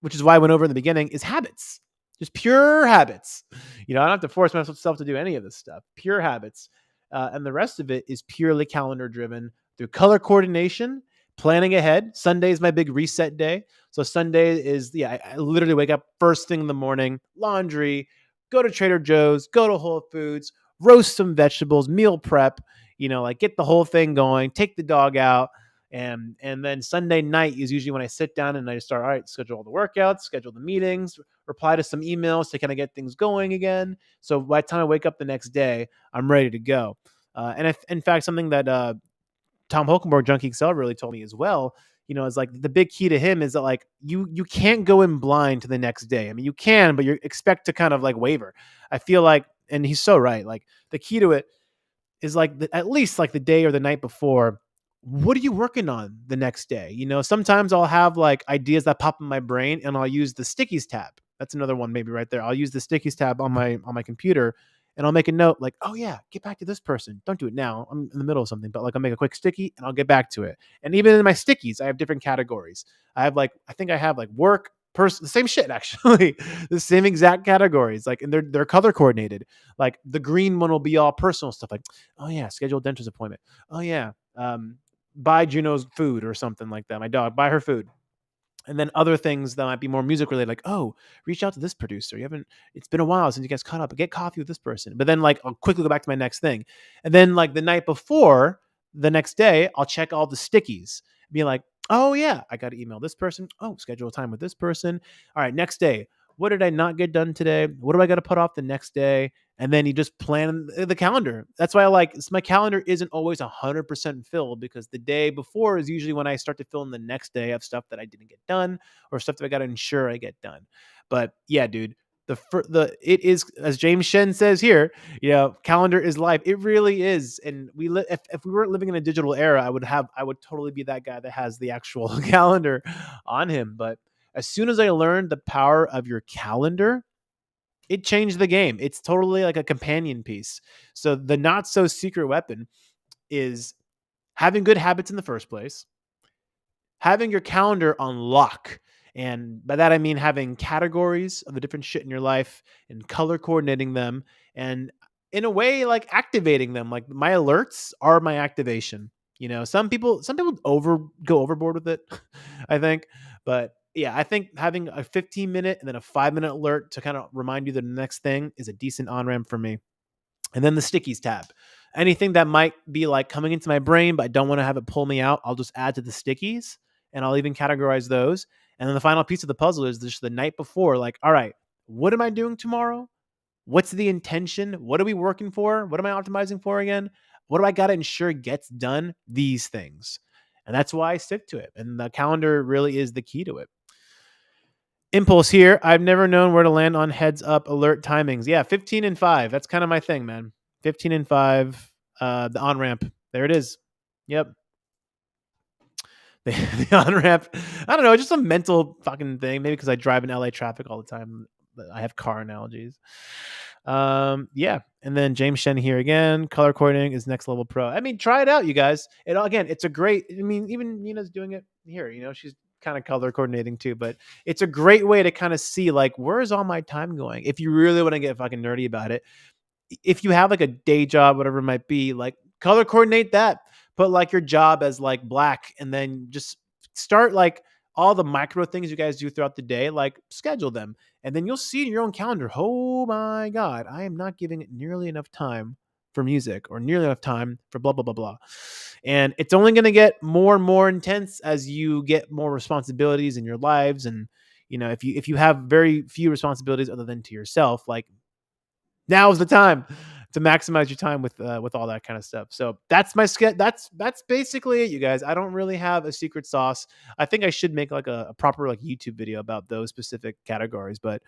which is why I went over in the beginning, is habits. Just pure habits. I don't have to force myself to do any of this stuff. Pure habits. And the rest of it is purely calendar driven through color coordination, planning ahead. Sunday is my big reset day. So Sunday is, I literally wake up first thing in the morning, laundry, go to Trader Joe's, go to Whole Foods, roast some vegetables, meal prep, like get the whole thing going, take the dog out. And then Sunday night is usually when I sit down and I just start, all right, schedule all the workouts, schedule the meetings, reply to some emails to kind of get things going again. So by the time I wake up the next day, I'm ready to go. In fact, something that Tom Holkenborg, Junkie Excel, really told me as well, is like the big key to him is that like you can't go in blind to the next day. I mean, you can, but you expect to kind of like waver. I feel like, and he's so right. Like the key to it is like at least like the day or the night before. What are you working on the next day? Sometimes I'll have like ideas that pop in my brain, and I'll use the stickies tab. That's another one, maybe right there. I'll use the stickies tab on my computer, and I'll make a note like, oh yeah, get back to this person. Don't do it now. I'm in the middle of something, but like I'll make a quick sticky and I'll get back to it. And even in my stickies, I have different categories. I think I have like work, person, the same shit actually, the same exact categories. Like, and they're color coordinated. Like the green one will be all personal stuff. Like, oh yeah, scheduled dentist appointment. Oh yeah, buy Juno's food or something like that. My dog, buy her food. And then other things that might be more music related, like, oh, reach out to this producer. It's been a while since you guys caught up. Get coffee with this person. But then like I'll quickly go back to my next thing. And then like the night before, the next day, I'll check all the stickies. Be like, oh yeah, I got to email this person. Oh, schedule a time with this person. All right, next day. What did I not get done today? What do I got to put off the next day? And then you just plan the calendar. That's why my calendar isn't always 100% filled, because the day before is usually when I start to fill in the next day of stuff that I didn't get done or stuff that I got to ensure I get done. But yeah, dude, it is, as James Shen says here, calendar is life. It really is. And if we weren't living in a digital era, I would totally be that guy that has the actual calendar on him. But as soon as I learned the power of your calendar, it changed the game. It's totally like a companion piece. So the not so secret weapon is having good habits in the first place, having your calendar on lock. And by that, I mean having categories of the different shit in your life and color coordinating them. And in a way, like activating them. Like my alerts are my activation. Some people go overboard with it, I think. But yeah, I think having a 15-minute and then a 5-minute alert to kind of remind you the next thing is a decent on-ramp for me. And then the stickies tab. Anything that might be like coming into my brain, but I don't want to have it pull me out, I'll just add to the stickies, and I'll even categorize those. And then the final piece of the puzzle is just the night before, like, all right, what am I doing tomorrow? What's the intention? What are we working for? What am I optimizing for again? What do I got to ensure gets done? These things. And that's why I stick to it. And the calendar really is the key to it. Impulse here. I've never known where to land on heads up alert timings. Yeah, 15 and 5. That's kind of my thing, man. 15 and 5. The on ramp. There it is. Yep. The on ramp. I don't know. Just a mental fucking thing. Maybe because I drive in LA traffic all the time. I have car analogies. Yeah. And then James Shen here again. Color coordinating is next level pro. I mean, try it out, you guys. Again, it's a great. I mean, even Nina's doing it here. She's kind of color coordinating too, but it's a great way to kind of see like where's all my time going. If you really want to get fucking nerdy about it, if you have like a day job, whatever it might be, like color coordinate that. Put like your job as like black, and then just start like all the micro things you guys do throughout the day, like schedule them, and then you'll see in your own calendar. Oh my god, I am not giving it nearly enough time for music, or nearly enough time for blah blah blah blah. And it's only going to get more and more intense as you get more responsibilities in your lives. And if you have very few responsibilities other than to yourself, like now is the time to maximize your time with all that kind of stuff. So that's my sketch. That's basically it, you guys. I don't really have a secret sauce. I think I should make like a proper like YouTube video about those specific categories. But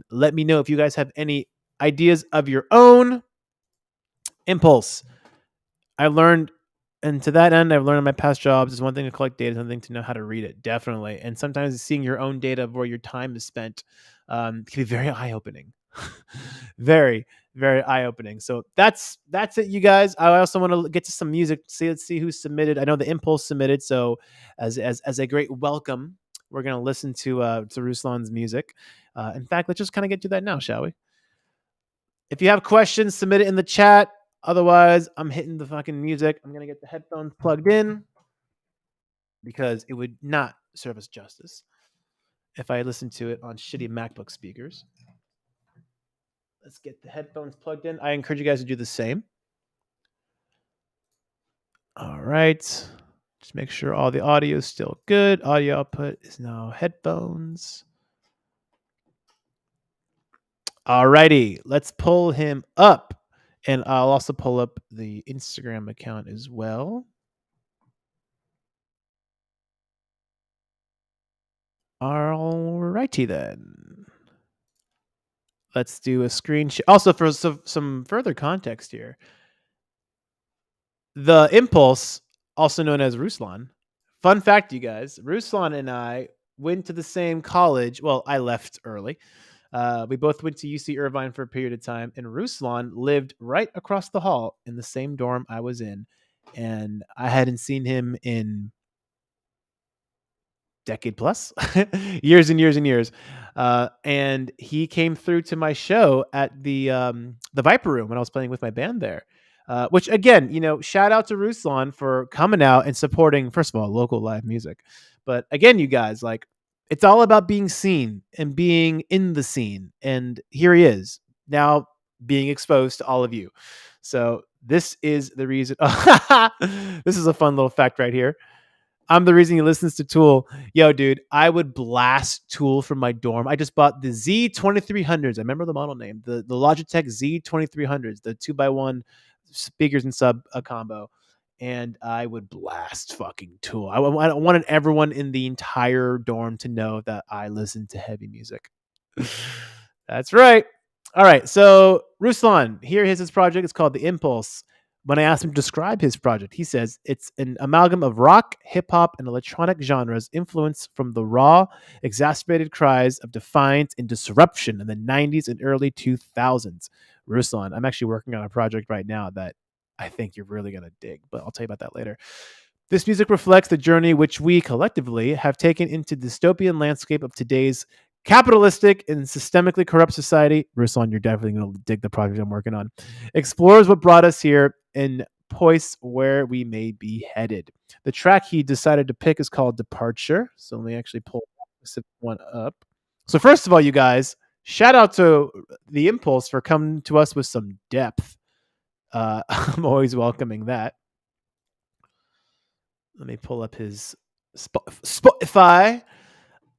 let me know if you guys have any ideas of your own. Impulse. I learned, and to that end, I've learned in my past jobs, it's one thing to collect data, something to know how to read it, definitely. And sometimes seeing your own data of where your time is spent can be very eye opening. Very, very eye opening. So that's it, you guys. I also want to get to some music. Let's see who submitted. I know the Impulse submitted. So as a great welcome, we're gonna listen to Ruslan's music. In fact, let's just kind of get to that now, shall we? If you have questions, submit it in the chat. Otherwise, I'm hitting the fucking music. I'm gonna get the headphones plugged in because it would not serve us justice if I listened to it on shitty MacBook speakers. Let's get the headphones plugged in. I encourage you guys to do the same. All right. Just make sure all the audio is still good. Audio output is now headphones. All righty. Let's pull him up. And I'll also pull up the Instagram account as well. All righty then. Let's do a screen share. Also, for some further context here, the Impulse, also known as Ruslan. Fun fact, you guys, Ruslan and I went to the same college. Well, I left early. We both went to UC Irvine for a period of time, and Ruslan lived right across the hall in the same dorm I was in. And I hadn't seen him in decade plus, years and years and years. And he came through to my show at the Viper Room when I was playing with my band there. Which again, shout out to Ruslan for coming out and supporting, first of all, local live music. But again, you guys, like, it's all about being seen and being in the scene. And here he is now being exposed to all of you. So this is the reason. This is a fun little fact right here. I'm the reason he listens to Tool. Yo, dude, I would blast Tool from my dorm. I just bought the Z2300s. I remember the model name, the Logitech Z2300s, the 2x1 speakers and sub combo. And I would blast fucking Tool. I wanted everyone in the entire dorm to know that I listened to heavy music. That's right. All right. So Ruslan, here is his project. It's called The Impulse. When I asked him to describe his project, he says it's an amalgam of rock, hip hop, and electronic genres influenced from the raw, exacerbated cries of defiance and disruption in the 90s and early 2000s. Ruslan, I'm actually working on a project right now that I think you're really going to dig, but I'll tell you about that later. This music reflects the journey which we collectively have taken into the dystopian landscape of today's capitalistic and systemically corrupt society. Ruslan, you're definitely going to dig the project I'm working on. Explores what brought us here and points where we may be headed. The track he decided to pick is called Departure. So let me actually pull this one up. So first of all, you guys, shout out to the Impulse for coming to us with some depth. I'm always welcoming that. Let me pull up his Spotify.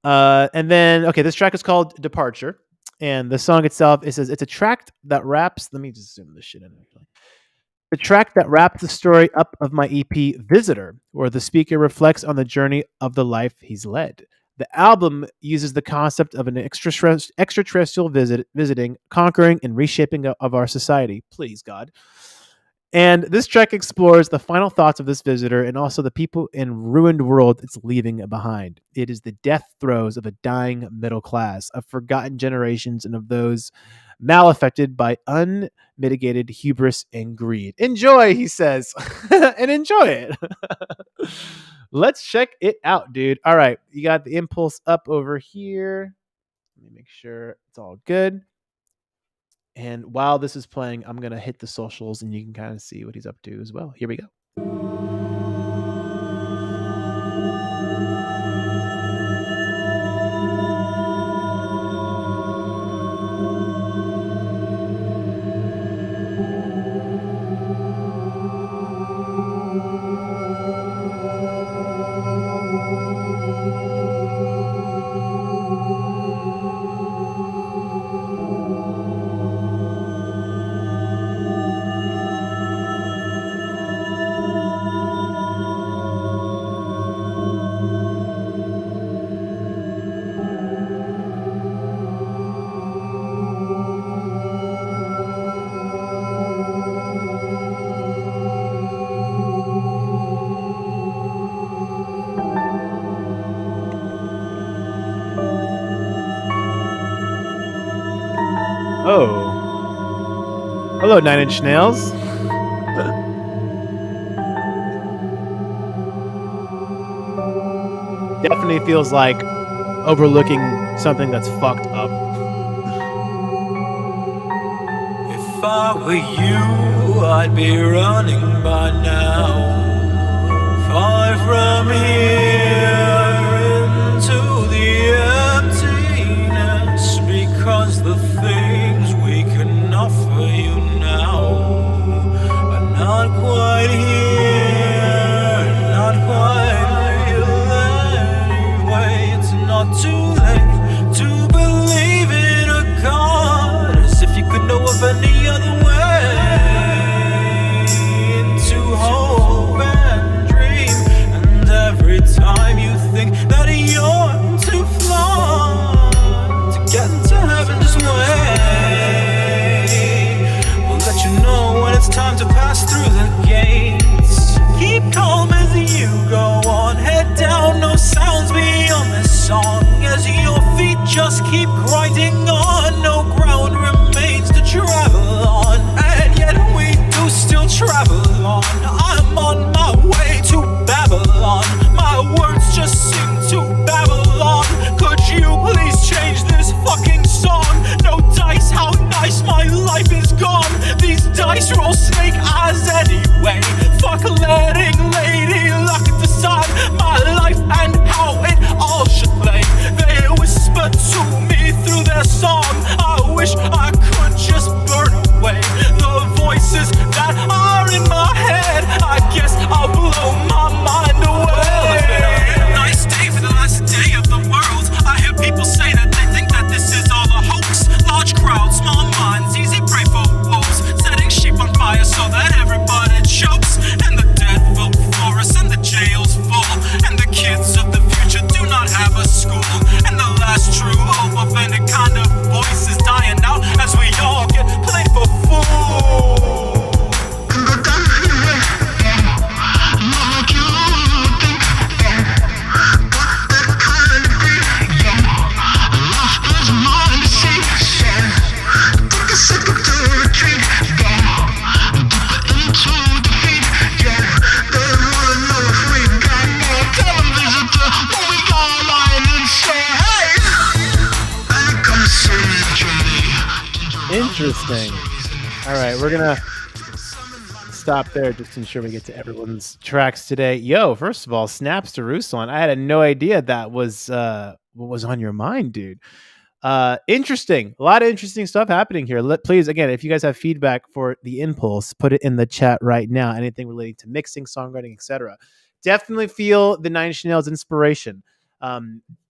And then, okay, this track is called Departure. And the song itself, it says it's a track that wraps. Let me just zoom this shit in. Actually. The track that wraps the story up of my EP Visitor, where the speaker reflects on the journey of the life he's led. The album uses the concept of an extraterrestrial visiting, conquering, and reshaping of our society. Please, God. And this trek explores the final thoughts of this visitor and also the people and ruined world it's leaving behind. It is the death throes of a dying middle class, of forgotten generations, and of those malaffected by unmitigated hubris and greed. Enjoy, he says, and enjoy it. Let's check it out, dude. All right, you got the impulse up over here. Let me make sure it's all good. And while this is playing, I'm going to hit the socials and you can kind of see what he's up to as well. Here we go. Oh. Hello, 9 Inch Nails. Definitely feels like overlooking something that's fucked up. If I were you, I'd be running by now, far from here into the emptiness, because the things we can offer you now are not quite here, not quite real anyway. It's not too late to believe in a God, as if you could know of any other way, to hope and dream. And every time you think that you're too flawed to get into heaven, just wait. We'll let you know when it's time to pass through the gates. Keep calm as you go on, head down, no sounds beyond this song, as your feet just keep grinding on. No ground remains to travel on, and yet we do still travel on. I'm on my way to Babylon, my words just seem to babble on. Could you please change this fucking song? No dice, how nice, my life is gone. These dice roll snake eyes anyway. Fuck letting lady luck decide my life and how it all should play. They whisper to me through their song. I wish I could just burn away the voices that are in my head. I guess I'll blow my mind away. Well, it's been a nice day for the last day of the world. I hear people say that they think that this is all a hoax. Large crowds, small minds, easy prey for wolves, setting sheep on fire so that everybody chokes. And the dead vote for us, and the jails full, and the kids of the future do not have a school. And the last true hope of any kind of voice is dying out as we all get played for fools. Interesting. All right, we're gonna stop there just to ensure we get to everyone's tracks today. Yo, first of all, snaps to Ruslan. I had no idea that was what was on your mind, dude. Interesting. A lot of interesting stuff happening here. Please, again, if you guys have feedback for the impulse, put it in the chat right now. Anything relating to mixing, songwriting, etc. Definitely feel the 9 Inch Nails inspiration.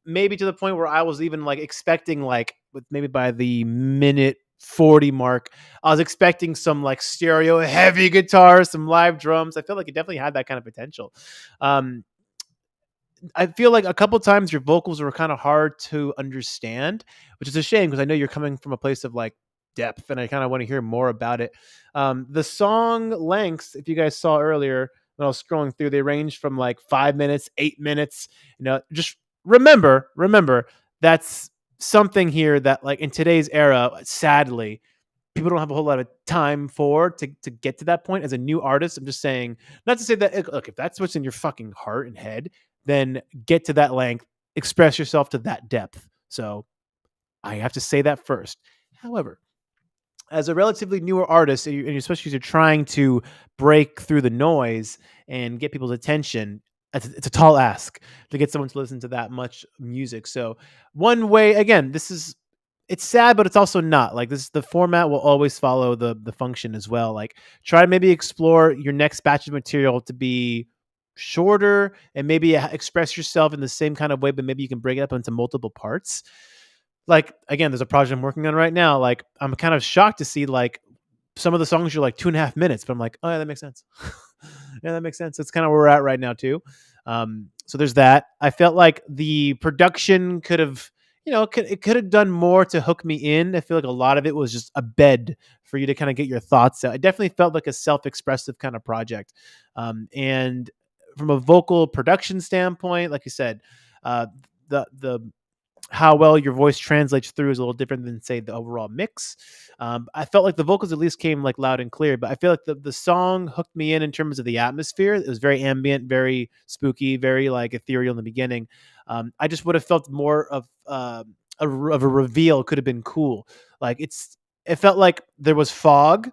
Maybe to the point where I was even like expecting, like, with maybe by the minute 40 mark, I was expecting some like stereo heavy guitar, some live drums. I feel like it definitely had that kind of potential. I feel like a couple times your vocals were kind of hard to understand, which is a shame because I know you're coming from a place of like depth, and I kind of want to hear more about it. The song lengths, if you guys saw earlier when I was scrolling through, they range from like 5 minutes, 8 minutes. Just remember that's something here that, like, in today's era, sadly, people don't have a whole lot of time to get to that point. As a new artist, I'm just saying, not to say that, look, if that's what's in your fucking heart and head, then get to that length, express yourself to that depth. So I have to say that first. However, as a relatively newer artist, and especially as you're trying to break through the noise and get people's attention, it's a tall ask to get someone to listen to that much music. So one way, again, it's sad, but it's also not. Like, this, the format will always follow the function as well. Like, try to maybe explore your next batch of material to be shorter and maybe express yourself in the same kind of way, but maybe you can break it up into multiple parts. Like, again, there's a project I'm working on right now. Like, I'm kind of shocked to see, like, some of the songs are like 2.5 minutes, but I'm like, oh yeah, that makes sense. Yeah, that makes sense. That's kind of where we're at right now too. So there's that. I felt like the production could have, it could have done more to hook me in. I feel like a lot of it was just a bed for you to kind of get your thoughts out. It definitely felt like a self-expressive kind of project. And from a vocal production standpoint, like you said, the how well your voice translates through is a little different than, say, the overall mix. I felt like the vocals at least came like loud and clear, but I feel like the song hooked me in terms of the atmosphere. It was very ambient, very spooky, very like ethereal in the beginning. I just would have felt more of of a reveal could have been cool. Like, it felt like there was fog,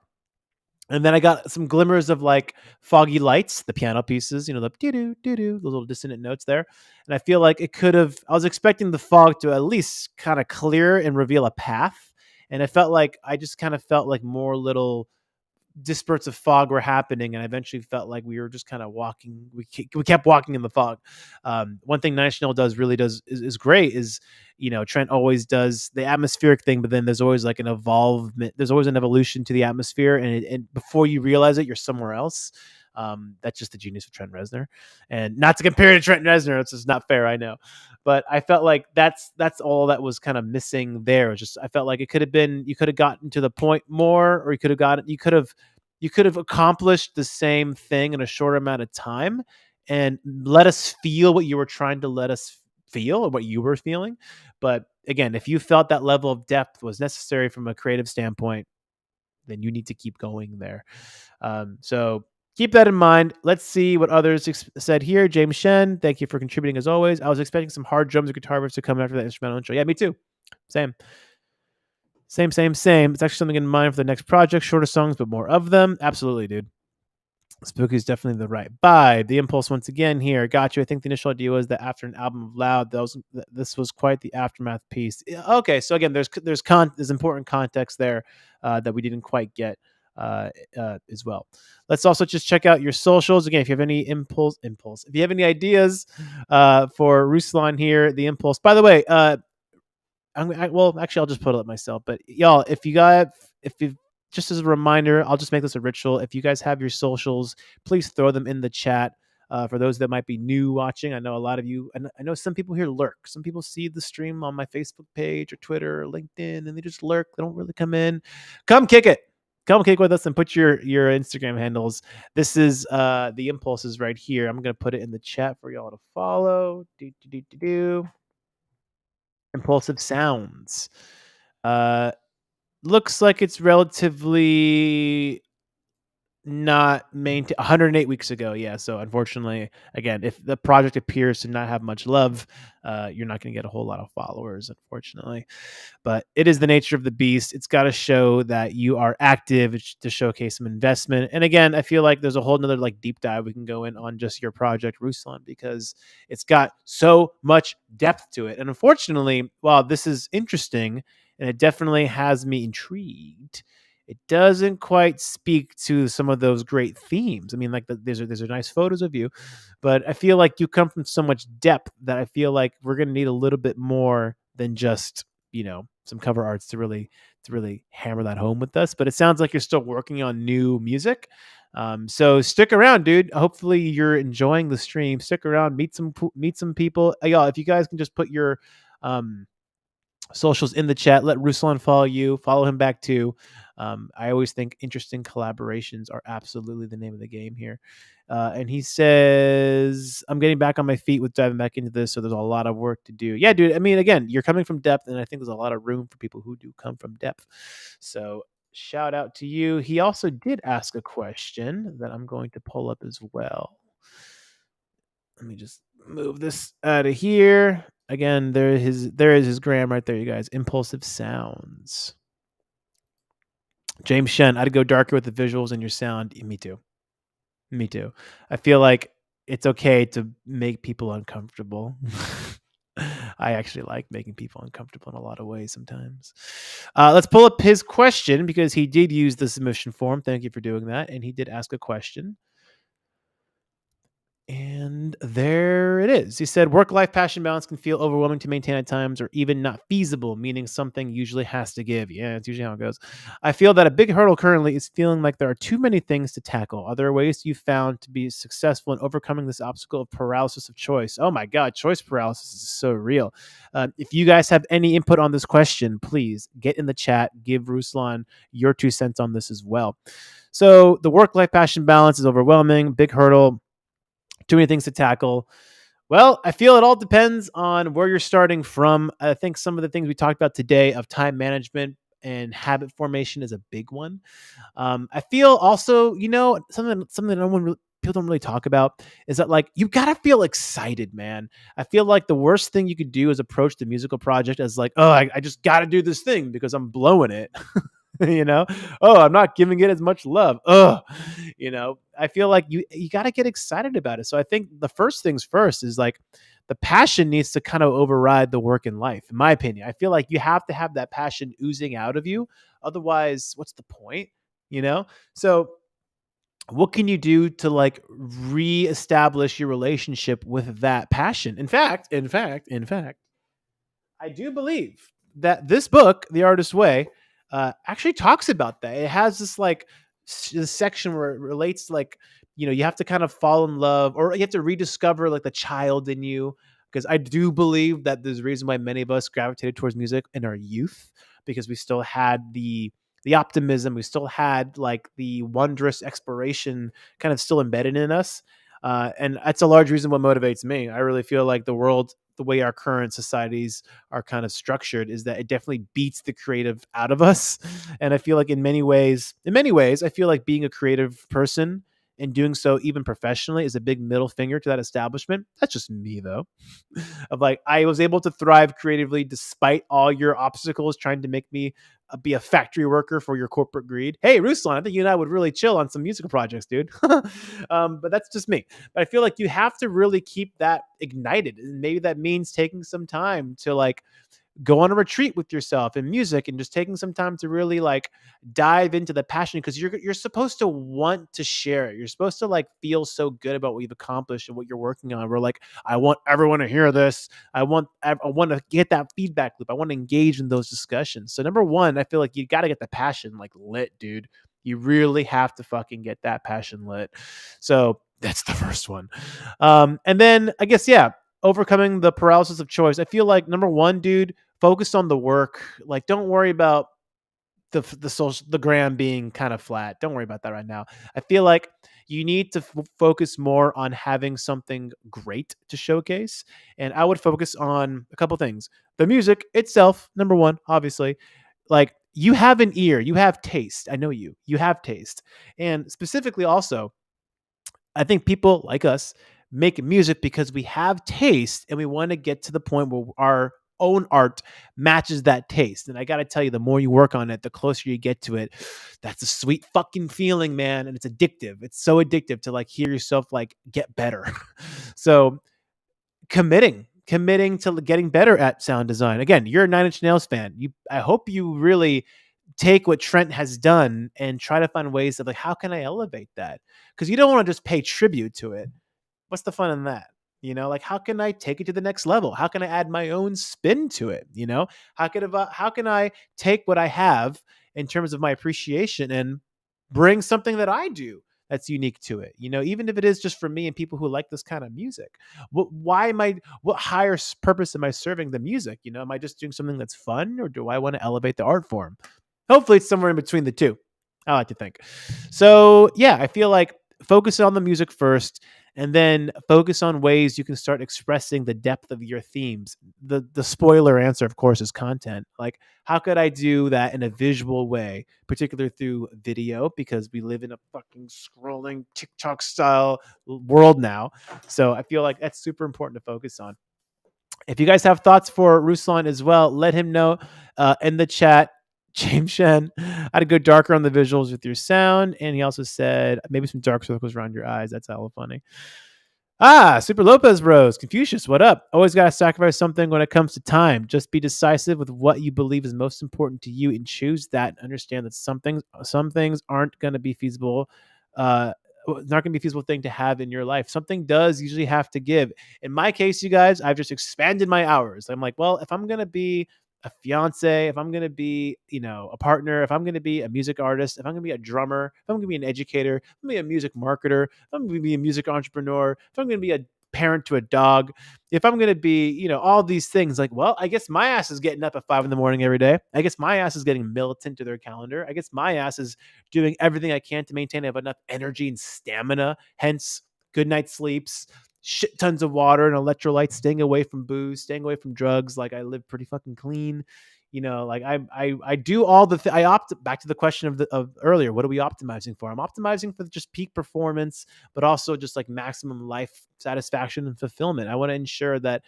and then I got some glimmers of like foggy lights, the piano pieces, the doo doo doo doo, the little dissonant notes there. And I feel like it could have, I was expecting the fog to at least kind of clear and reveal a path. And I felt like I just kind of felt like more little disperts of fog were happening, and I eventually felt like we were just kind of walking. We kept walking in the fog. One thing Nine Inch Nails is great is, Trent always does the atmospheric thing, but then there's always like an evolvement. There's always an evolution to the atmosphere, and before you realize it, you're somewhere else. That's just the genius of Trent Reznor, and not to compare to Trent Reznor, it's just not fair, I know, but I felt like that's all that was kind of missing there. It was just, I felt like it could have been, you could have gotten to the point more, or you could have accomplished the same thing in a short amount of time and let us feel what you were trying to let us feel, or what you were feeling. But again, if you felt that level of depth was necessary from a creative standpoint, then you need to keep going there. So keep that in mind. Let's see what others said here. James Shen, thank you for contributing as always. I was expecting some hard drums or guitar riffs to come after that instrumental intro. Yeah, me too. Same. Same. It's actually something in mind for the next project. Shorter songs, but more of them. Absolutely, dude. Spooky is definitely the right vibe. The impulse once again here. Got you. I think the initial idea was that after an album of Loud, this was quite the aftermath piece. Okay, so again, there's important context there that we didn't quite get as well. Let's also just check out your socials again. If you have any impulse, if you have any ideas for Ruslan here, the impulse. By the way, well, actually, I'll just put it up myself. But y'all, if you just as a reminder, I'll just make this a ritual. If you guys have your socials, please throw them in the chat. For those that might be new watching, I know a lot of you, and I know some people here lurk. Some people see the stream on my Facebook page or Twitter or LinkedIn, and they just lurk. They don't really come in. Come kick it. Come kick with us and put your Instagram handles. This is the impulses right here. I'm gonna put it in the chat for y'all to follow. Impulsive sounds. Looks like it's relatively not maintained. 108 weeks ago, yeah. So unfortunately, again, if the project appears to not have much love, you're not going to get a whole lot of followers, unfortunately. But it is the nature of the beast. It's got to show that you are active to showcase some investment. And again, I feel like there's a whole nother like deep dive we can go in on just your project, Ruslan, because it's got so much depth to it. And unfortunately, while this is interesting and it definitely has me intrigued, it doesn't quite speak to some of those great themes. I mean, like these are nice photos of you, but I feel like you come from so much depth that I feel like we're going to need a little bit more than just, some cover arts to really hammer that home with us. But it sounds like you're still working on new music. So stick around, dude. Hopefully you're enjoying the stream. Stick around, meet some people. Y'all, if you guys can just put your Socials in the chat. Let Ruslan follow you. Follow him back too. I always think interesting collaborations are absolutely the name of the game here. And he says, I'm getting back on my feet with diving back into this, so there's a lot of work to do. Yeah, dude. I mean, again, you're coming from depth, and I think there's a lot of room for people who do come from depth. So shout out to you. He also did ask a question that I'm going to pull up as well. Let me just move this out of here. Again, there is his gram right there, you guys. Impulsive sounds. James Shen, I'd go darker with the visuals and your sound. Me too. Me too. I feel like it's okay to make people uncomfortable. I actually like making people uncomfortable in a lot of ways sometimes. Let's pull up his question because he did use the submission form. Thank you for doing that. And he did ask a question. And there it is. He said, work life passion balance can feel overwhelming to maintain at times or even not feasible, meaning something usually has to give. Yeah, it's usually how it goes. I feel that a big hurdle currently is feeling like there are too many things to tackle. Are there ways you've found to be successful in overcoming this obstacle of paralysis of choice? Oh my God, choice paralysis is so real. If you guys have any input on this question, please get in the chat. Give Ruslan your 2 cents on this as well. So the work life passion balance is overwhelming, big hurdle. Too many things to tackle. Well, I feel it all depends on where you're starting from. I think some of the things we talked about today of time management and habit formation is a big one. I feel also, something that people don't really talk about is that like you gotta feel excited, man. I feel like the worst thing you could do is approach the musical project as like, oh, I just gotta do this thing because I'm blowing it. you know oh, I'm not giving it as much love. I feel like you got to get excited about it. So I think the first things first is like the passion needs to kind of override the work in life, in my opinion. I feel like you have to have that passion oozing out of you, otherwise what's the point? So what can you do to like reestablish your relationship with that passion? In fact, I do believe that this book, The Artist's Way, actually talks about that. It has this like this section where it relates to like, you have to kind of fall in love or you have to rediscover like the child in you. Because I do believe that there's a reason why many of us gravitated towards music in our youth, because we still had the optimism, we still had like the wondrous exploration kind of still embedded in us. And that's a large reason what motivates me. I really feel like the world, the way our current societies are kind of structured, is that it definitely beats the creative out of us. And I feel like in many ways, I feel like being a creative person and doing so even professionally is a big middle finger to that establishment. That's just me though. Of like, I was able to thrive creatively despite all your obstacles trying to make me be a factory worker for your corporate greed. Hey, Ruslan, I think you and I would really chill on some musical projects, dude. But that's just me. But I feel like you have to really keep that ignited. And maybe that means taking some time to like go on a retreat with yourself in music and just taking some time to really like dive into the passion, because you're supposed to want to share it. You're supposed to like feel so good about what you've accomplished and what you're working on. We're like, I want everyone to hear this. I want to get that feedback loop. I want to engage in those discussions. So number one, I feel like you got to get the passion like lit, dude. You really have to fucking get that passion lit. So that's the first one. And then I guess, yeah, overcoming the paralysis of choice. I feel like number one, dude, focus on the work. Like, don't worry about the gram being kind of flat. Don't worry about that right now. I feel like you need to focus more on having something great to showcase. And I would focus on a couple things. The music itself, number one, obviously. Like, you have an ear, you have taste. I know you have taste. And specifically also, I think people like us make music because we have taste and we want to get to the point where our own art matches that taste. And I got to tell you, the more you work on it, the closer you get to it. That's a sweet fucking feeling, man. And it's addictive. It's so addictive to like hear yourself like get better. So committing to getting better at sound design. Again, you're a Nine Inch Nails fan. I hope you really take what Trent has done and try to find ways of like, how can I elevate that? Because you don't want to just pay tribute to it. What's the fun in that? Like, how can I take it to the next level? How can I add my own spin to it? How can I take what I have in terms of my appreciation and bring something that I do that's unique to it. Even if it is just for me and people who like this kind of music. What higher purpose am I serving the music? Am I just doing something that's fun, or do I want to elevate the art form? Hopefully it's somewhere in between the two. I like to think. So yeah, I feel like focus on the music first, and then focus on ways you can start expressing the depth of your themes. The spoiler answer, of course, is content. Like, how could I do that in a visual way, particularly through video, because we live in a fucking scrolling TikTok style world now. So I feel like that's super important to focus on. If you guys have thoughts for Ruslan as well, let him know in the chat. James Shen, I'd go darker on the visuals with your sound. And he also said maybe some dark circles around your eyes. That's hella funny. Super Lopez Bros. Confucius, what up? Always got to sacrifice something when it comes to time. Just be decisive with what you believe is most important to you and choose that, and understand that some things aren't going to be feasible. Not going to be a feasible thing to have in your life. Something does usually have to give. In my case, you guys, I've just expanded my hours. I'm like, well, if I'm going to be a fiance, if I'm going to be, a partner, if I'm going to be a music artist, if I'm going to be a drummer, if I'm going to be an educator, if I'm going to be a music marketer, if I'm going to be a music entrepreneur, if I'm going to be a parent to a dog, if I'm going to be, all these things, like, well, I guess my ass is getting up at 5 in the morning every day. I guess my ass is getting militant to their calendar. I guess my ass is doing everything I can to maintain I have enough energy and stamina, hence good night sleeps, shit tons of water and electrolytes, staying away from booze, staying away from drugs. Like, I live pretty fucking clean. Like I do all I opt back to the question of earlier. What are we optimizing for? I'm optimizing for just peak performance, but also just like maximum life satisfaction and fulfillment. I want to ensure that,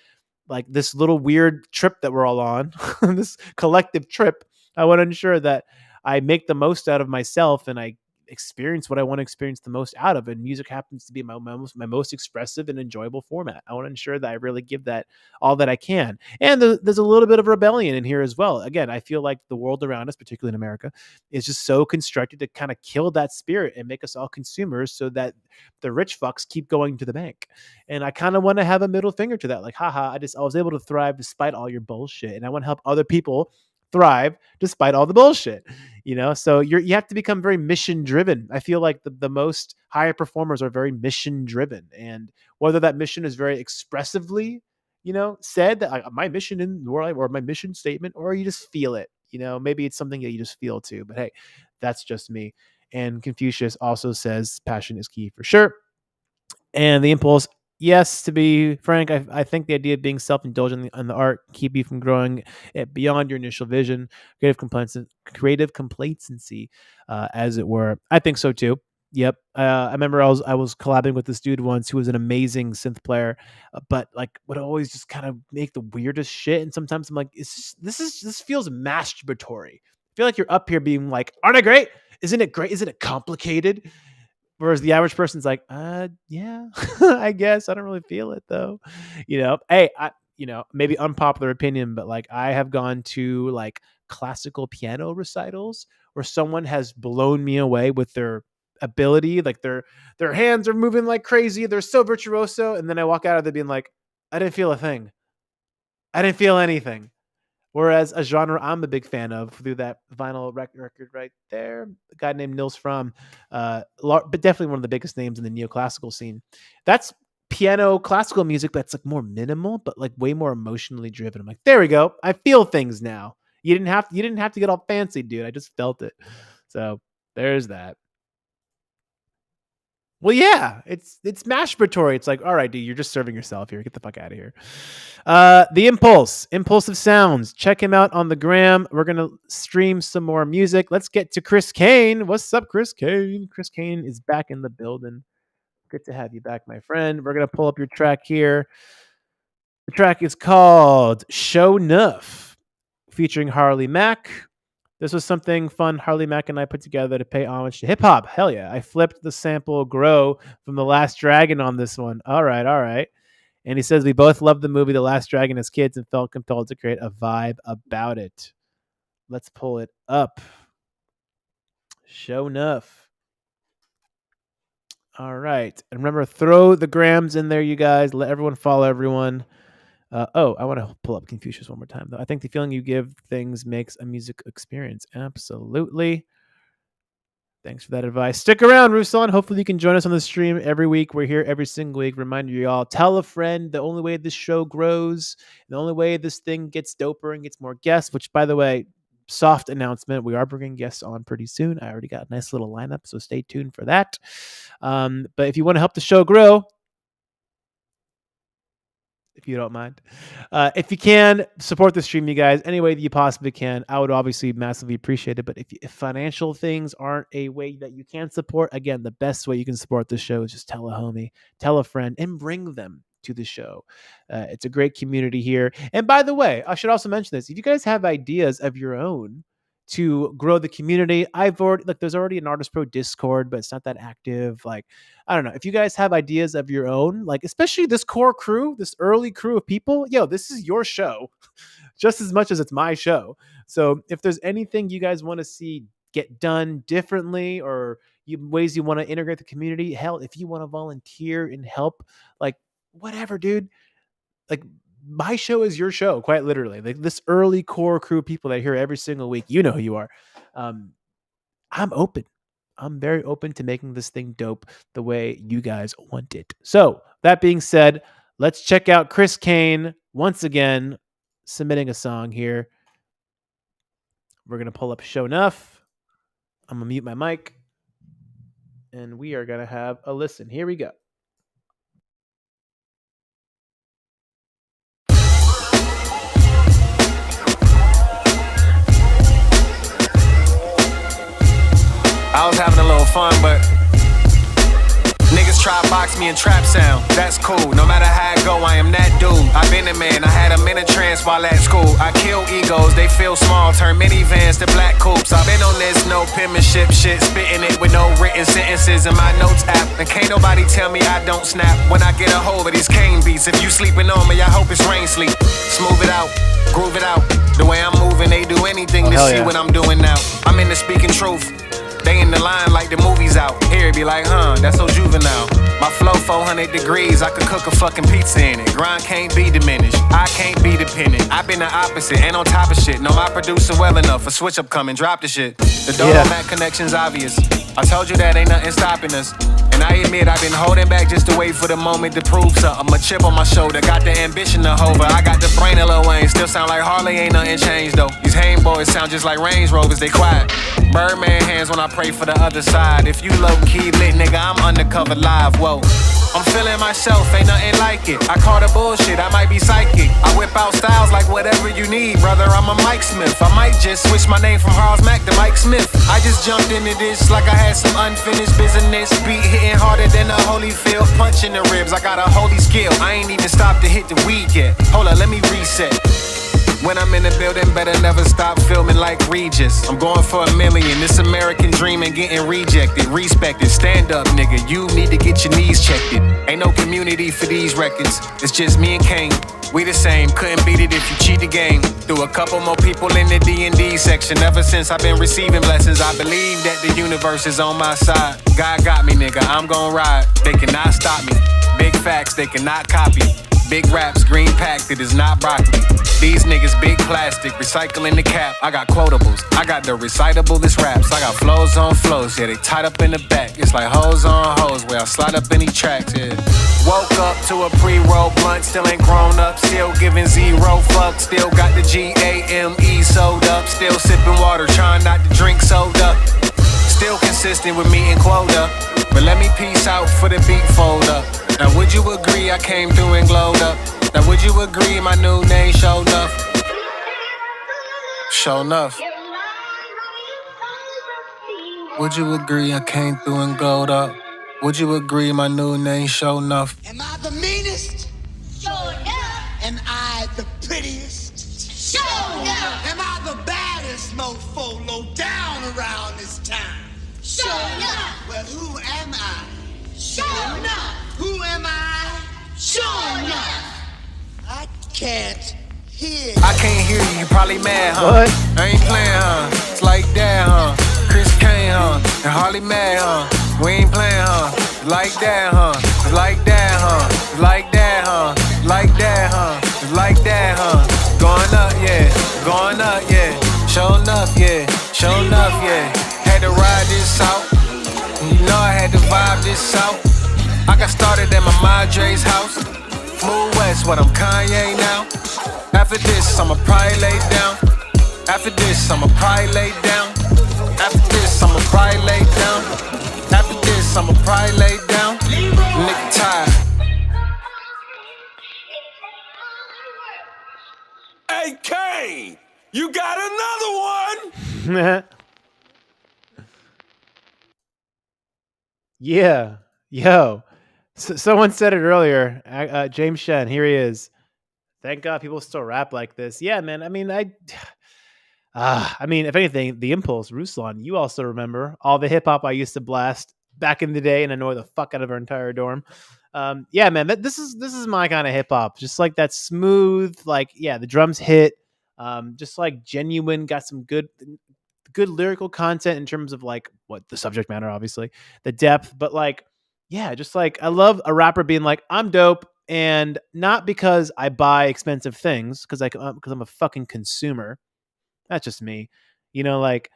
like, this little weird trip that we're all on, this collective trip, I want to ensure that I make the most out of myself and I experience what I want to experience the most out of. And music happens to be my most expressive and enjoyable format. I want to ensure that I really give that all that I can. And there's a little bit of rebellion in here as well. Again, I feel like the world around us, particularly in America, is just so constructed to kind of kill that spirit and make us all consumers so that the rich fucks keep going to the bank. And I kind of want to have a middle finger to that. Like, haha, I was able to thrive despite all your bullshit. And I want to help other people thrive despite all the bullshit. So you have to become very mission driven. I feel like the most higher performers are very mission driven, and whether that mission is very expressively said, that my mission in the world, or my mission statement, or you just feel it. Maybe it's something that you just feel too. But hey, that's just me. And Confucius also says passion is key for sure. And the impulse, yes, to be frank, I think the idea of being self-indulgent in the art keep you from growing it beyond your initial vision, creative complacency, as it were. I think so too. Yep. I remember I was collabing with this dude once who was an amazing synth player, but like would always just kind of make the weirdest shit. And sometimes I'm like, this feels masturbatory. I feel like you're up here being like, aren't I great? Isn't it great? Isn't it complicated? Whereas the average person's like, yeah, I guess I don't really feel it though. Hey, maybe unpopular opinion, but like I have gone to like classical piano recitals where someone has blown me away with their ability. Like their hands are moving like crazy. They're so virtuoso. And then I walk out of there being like, I didn't feel a thing. I didn't feel anything. Whereas a genre I'm a big fan of through that vinyl record right there, a guy named Nils Fromm, but definitely one of the biggest names in the neoclassical scene. That's piano classical music that's like more minimal, but like way more emotionally driven. I'm like, there we go. I feel things now. You didn't have to get all fancy, dude. I just felt it. So there's that. Well, yeah, it's masturbatory. It's like, all right, dude, you're just serving yourself here. Get the fuck out of here. The Impulsive Sounds. Check him out on the gram. We're gonna stream some more music. Let's get to Chris Kane. What's up, Chris Kane? Chris Kane is back in the building. Good to have you back, my friend. We're gonna pull up your track here. The track is called Show Nuff, featuring Harley Mack. This was something fun Harley Mack and I put together to pay homage to hip hop. Hell yeah. I flipped the sample Grow from The Last Dragon on this one. All right, all right. And he says we both loved the movie The Last Dragon as kids and felt compelled to create a vibe about it. Let's pull it up. Show enough. All right. And remember, throw the grams in there, you guys. Let everyone follow everyone. I want to pull up Confucius one more time, though. I think the feeling you give things makes a music experience. Absolutely. Thanks for that advice. Stick around, Ruslan. Hopefully you can join us on the stream every week. We're here every single week. Reminder you all, tell a friend. The only way this show grows, the only way this thing gets doper and gets more guests, which, by the way, soft announcement, we are bringing guests on pretty soon. I already got a nice little lineup, so stay tuned for that. But if you want to help the show grow, if you don't mind. If you can, support the stream, you guys, any way that you possibly can. I would obviously massively appreciate it. But if financial things aren't a way that you can support, again, the best way you can support the show is just tell a homie, tell a friend, and bring them to the show. It's a great community here. And by the way, I should also mention this. If you guys have ideas of your own to grow the community, there's already an ArtistPro Discord, but it's not that active. Like, I don't know. If you guys have ideas of your own, like especially this core crew, this early crew of people, this is your show just as much as it's my show. So if there's anything you guys want to see get done differently, or ways you want to integrate the community, hell, if you want to volunteer and help, like whatever, dude, like my show is your show, quite literally. Like this early core crew of people that are here every single week, you know who you are. I'm open. I'm very open to making this thing dope the way you guys want it. So that being said, let's check out Chris Kane once again submitting a song here. We're going to pull up Show Enough. I'm going to mute my mic. And we are going to have a listen. Here we go. I was having a little fun, but niggas try to box me in trap sound. That's cool, no matter how it go, I am that dude. I've been a man, I had a minute trance while at school. I kill egos, they feel small, turn minivans to black coupes. I've been on this no penmanship shit, spitting it with no written sentences in my notes app. And can't nobody tell me I don't snap when I get a hold of these cane beats. If you sleeping on me, I hope it's rain sleep. Smooth it out, groove it out. The way I'm moving, they do anything to see what I'm doing now. I'm into speaking truth. They in the line like the movie's out. Here it be like, that's so juvenile. My flow 400 degrees, I could cook a fucking pizza in it. Grind can't be diminished, I can't be dependent. I've been the opposite and on top of shit. No, I produce it well enough. A switch up coming, drop the shit. The Mac connection's obvious. I told you that ain't nothing stopping us. And I admit I've been holding back just to wait for the moment to prove something. A chip on my shoulder, got the ambition to hover. I got the brain of Lil Wayne, still sound like Harley, ain't nothing changed though. These Haim boys sound just like Range Rovers, they quiet. Birdman hands when I pray for the other side. If you low-key lit, nigga, I'm undercover live, whoa. I'm feeling myself, ain't nothing like it. I call the bullshit, I might be psychic. I whip out styles like whatever you need, brother, I'm a Mike Smith. I might just switch my name from Harles Mack to Mike Smith. I just jumped into this like I had some unfinished business. Beat hitting harder than a Holyfield, punch in the ribs, I got a holy skill. I ain't even stopped to hit the weed yet. Hold up, let me reset. When I'm in the building, better never stop filming like Regis. I'm going for $1 million. This American dream ain't getting rejected. Respected, stand up, nigga. You need to get your knees checked. Ain't no community for these records. It's just me and Kane. We the same. Couldn't beat it if you cheat the game. Threw a couple more people in the D&D section. Ever since I've been receiving blessings, I believe that the universe is on my side. God got me, nigga. I'm gon' ride. They cannot stop me. Big facts, they cannot copy. Big raps, green pack, that is not broccoli. These niggas big plastic, recycling the cap. I got quotables, I got the recitablest raps. I got flows on flows, yeah, they tied up in the back. It's like hoes on hoes, where I slide up any tracks, yeah. Woke up to a pre-roll blunt, still ain't grown up. Still giving zero fuck, still got the G-A-M-E sewed up. Still sipping water, trying not to drink soda. Still consistent with meeting quota. But let me peace out for the beat fold up. Now would you agree I came through and glowed up? Now would you agree my new name Show Enough? Show Enough. Would you agree I came through and glowed up? Would you agree my new name Show Enough? Am I the meanest? Show enough. Am I the prettiest? Show enough. Am I the baddest mofo low down around this town? Show enough. Well, who am I? Show enough. Who am I? Show enough. I can't hear. I can't hear you, you probably mad, huh? What? I ain't playing, huh? It's like that, huh? Chris Kane, huh? And Harley mad, huh? We ain't playing, huh? It's like that, huh? It's like that, huh? It's like that, huh? It's like that, huh? It's like that, huh? Going up, yeah. Going up, yeah. Show enough, yeah. Show enough, yeah. Had to ride this out. this out. I got started at my Madre's house. Move west, what I'm Kanye now. After this, I'ma probably lay down. After this, I'ma probably lay down. After this, I'ma probably lay down. After this, I'ma probably lay down. Nigga tired. Hey, Kane, you got another one? Yeah. Yo. Someone said it earlier. James Shen, here he is. Thank God people still rap like this. Yeah, man. I mean, I mean, if anything, the impulse, Ruslan, you also remember all the hip hop I used to blast back in the day and annoy the fuck out of our entire dorm. Yeah, man, this is my kind of hip hop. Just like that smooth, like yeah, the drums hit, just like genuine, got some good lyrical content in terms of like what the subject matter, obviously, the depth, but like yeah, just like I love a rapper being like I'm dope, and not because I buy expensive things, because I'm a fucking consumer. That's just me. Like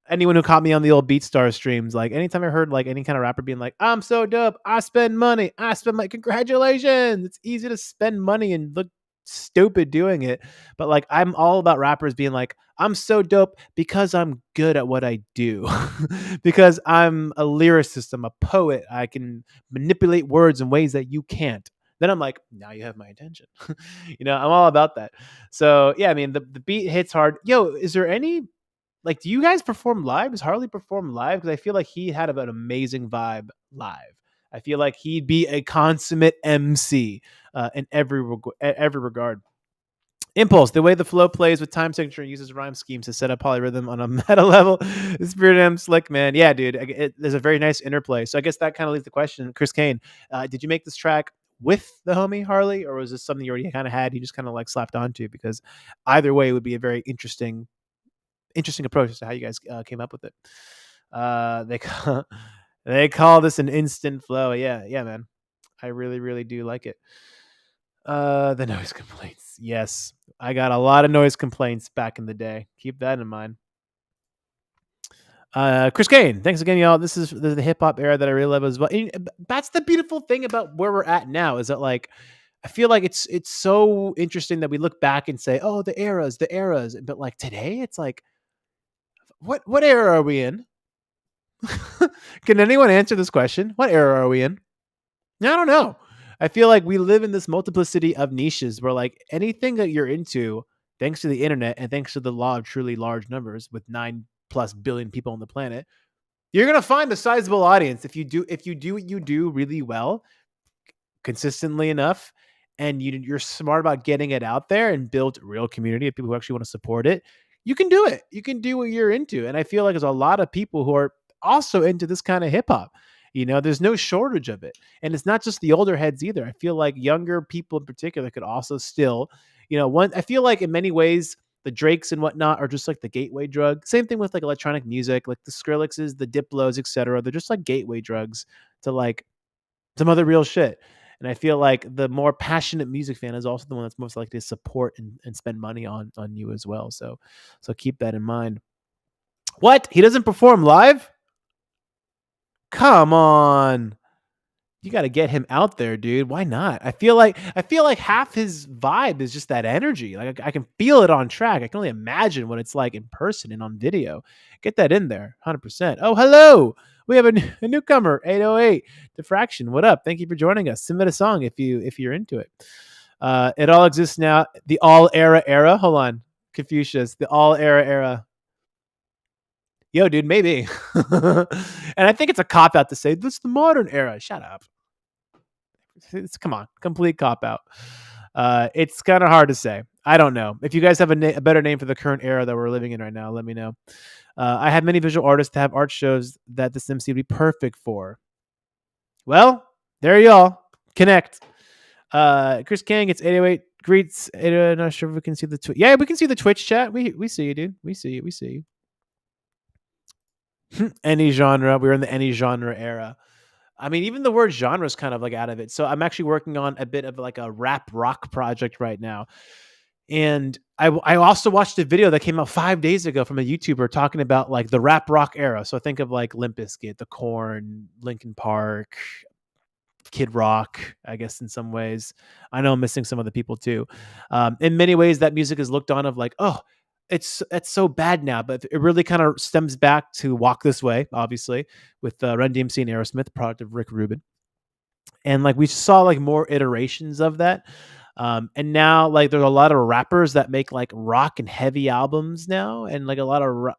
anyone who caught me on the old BeatStar streams, like anytime I heard like any kind of rapper being like, I'm so dope, I spend money, I spend my congratulations. It's easy to spend money and look stupid doing it. But like I'm all about rappers being like, I'm so dope because I'm good at what I do. Because I'm a lyricist, I'm a poet, I can manipulate words in ways that you can't. Then I'm like, now you have my attention. I'm all about that. So yeah, I mean the beat hits hard. Yo, is there any like, do you guys perform live? Does Harley perform live? Because I feel like he had an amazing vibe live. I feel like he'd be a consummate MC in every regard. Impulse, the way the flow plays with time signature and uses rhyme schemes to set up polyrhythm on a meta level is pretty damn slick, man. Yeah, dude, there's a very nice interplay. So I guess that kind of leaves the question, Chris Kane, did you make this track with the homie Harley, or was this something you already kind of had? You just kind of like slapped onto, because either way would be a very interesting approach as to how you guys came up with it. They call, they call this an instant flow. Yeah, man. I really, really do like it. The noise complaints. Yes, I got a lot of noise complaints back in the day. Keep that in mind. Chris Kane, thanks again, y'all. This is the hip hop era that I really love as well. And that's the beautiful thing about where we're at now, is that like I feel like it's so interesting that we look back and say, oh, the eras, but like today, it's like, what era are we in? Can anyone answer this question? What era are we in? I don't know. I feel like we live in this multiplicity of niches where like anything that you're into, thanks to the internet and thanks to the law of truly large numbers with 9+ billion people on the planet, you're gonna find a sizable audience if you do what you do really well, consistently enough, and you're smart about getting it out there and build real community of people who actually want to support it. You can do it. You can do what you're into, and I feel like there's a lot of people who are also into this kind of hip hop. There's no shortage of it, and it's not just the older heads either. I feel like younger people in particular could also still, one. I feel like in many ways the Drakes and whatnot are just like the gateway drug. Same thing with like electronic music, like the Skrillexes, the Diplos, etc. They're just like gateway drugs to like some other real shit. And I feel like the more passionate music fan is also the one that's most likely to support and spend money on you as well. So keep that in mind. What? He doesn't perform live? Come on. You got to get him out there, dude. Why not? I feel like half his vibe is just that energy. Like I can feel it on track. I can only imagine what it's like in person and on video. Get that in there, 100%. Oh, hello. We have a newcomer, 808 Diffraction. What up? Thank you for joining us. Submit a song if you're into it. It all exists now. The all era. Hold on, Confucius. The all era. Yo, dude, maybe. And I think it's a cop out to say this is the modern era. Shut up. Come on, complete cop out. It's kind of hard to say. I don't know. If you guys have a better name for the current era that we're living in right now, let me know. I have many visual artists that have art shows that this MC would be perfect for. Well, there y'all. Connect. Chris Kang, it's 808 greets. 808, not sure if we can see the Twitch. Yeah, we can see the Twitch chat. We see you, dude. We see you. Any genre. We're in the any genre era. I mean, even the word genre is kind of like out of it. So I'm actually working on a bit of like a rap rock project right now. And I also watched a video that came out 5 days ago from a YouTuber talking about, like, the rap rock era. So think of, like, Limp Bizkit, The Korn, Linkin Park, Kid Rock, I guess in some ways. I know I'm missing some other people too. In many ways, that music is looked on of like, oh, it's so bad now, but it really kind of stems back to Walk This Way, obviously, with Run DMC and Aerosmith, product of Rick Rubin, and like we saw like more iterations of that. And now like there's a lot of rappers that make like rock and heavy albums now, and like a lot of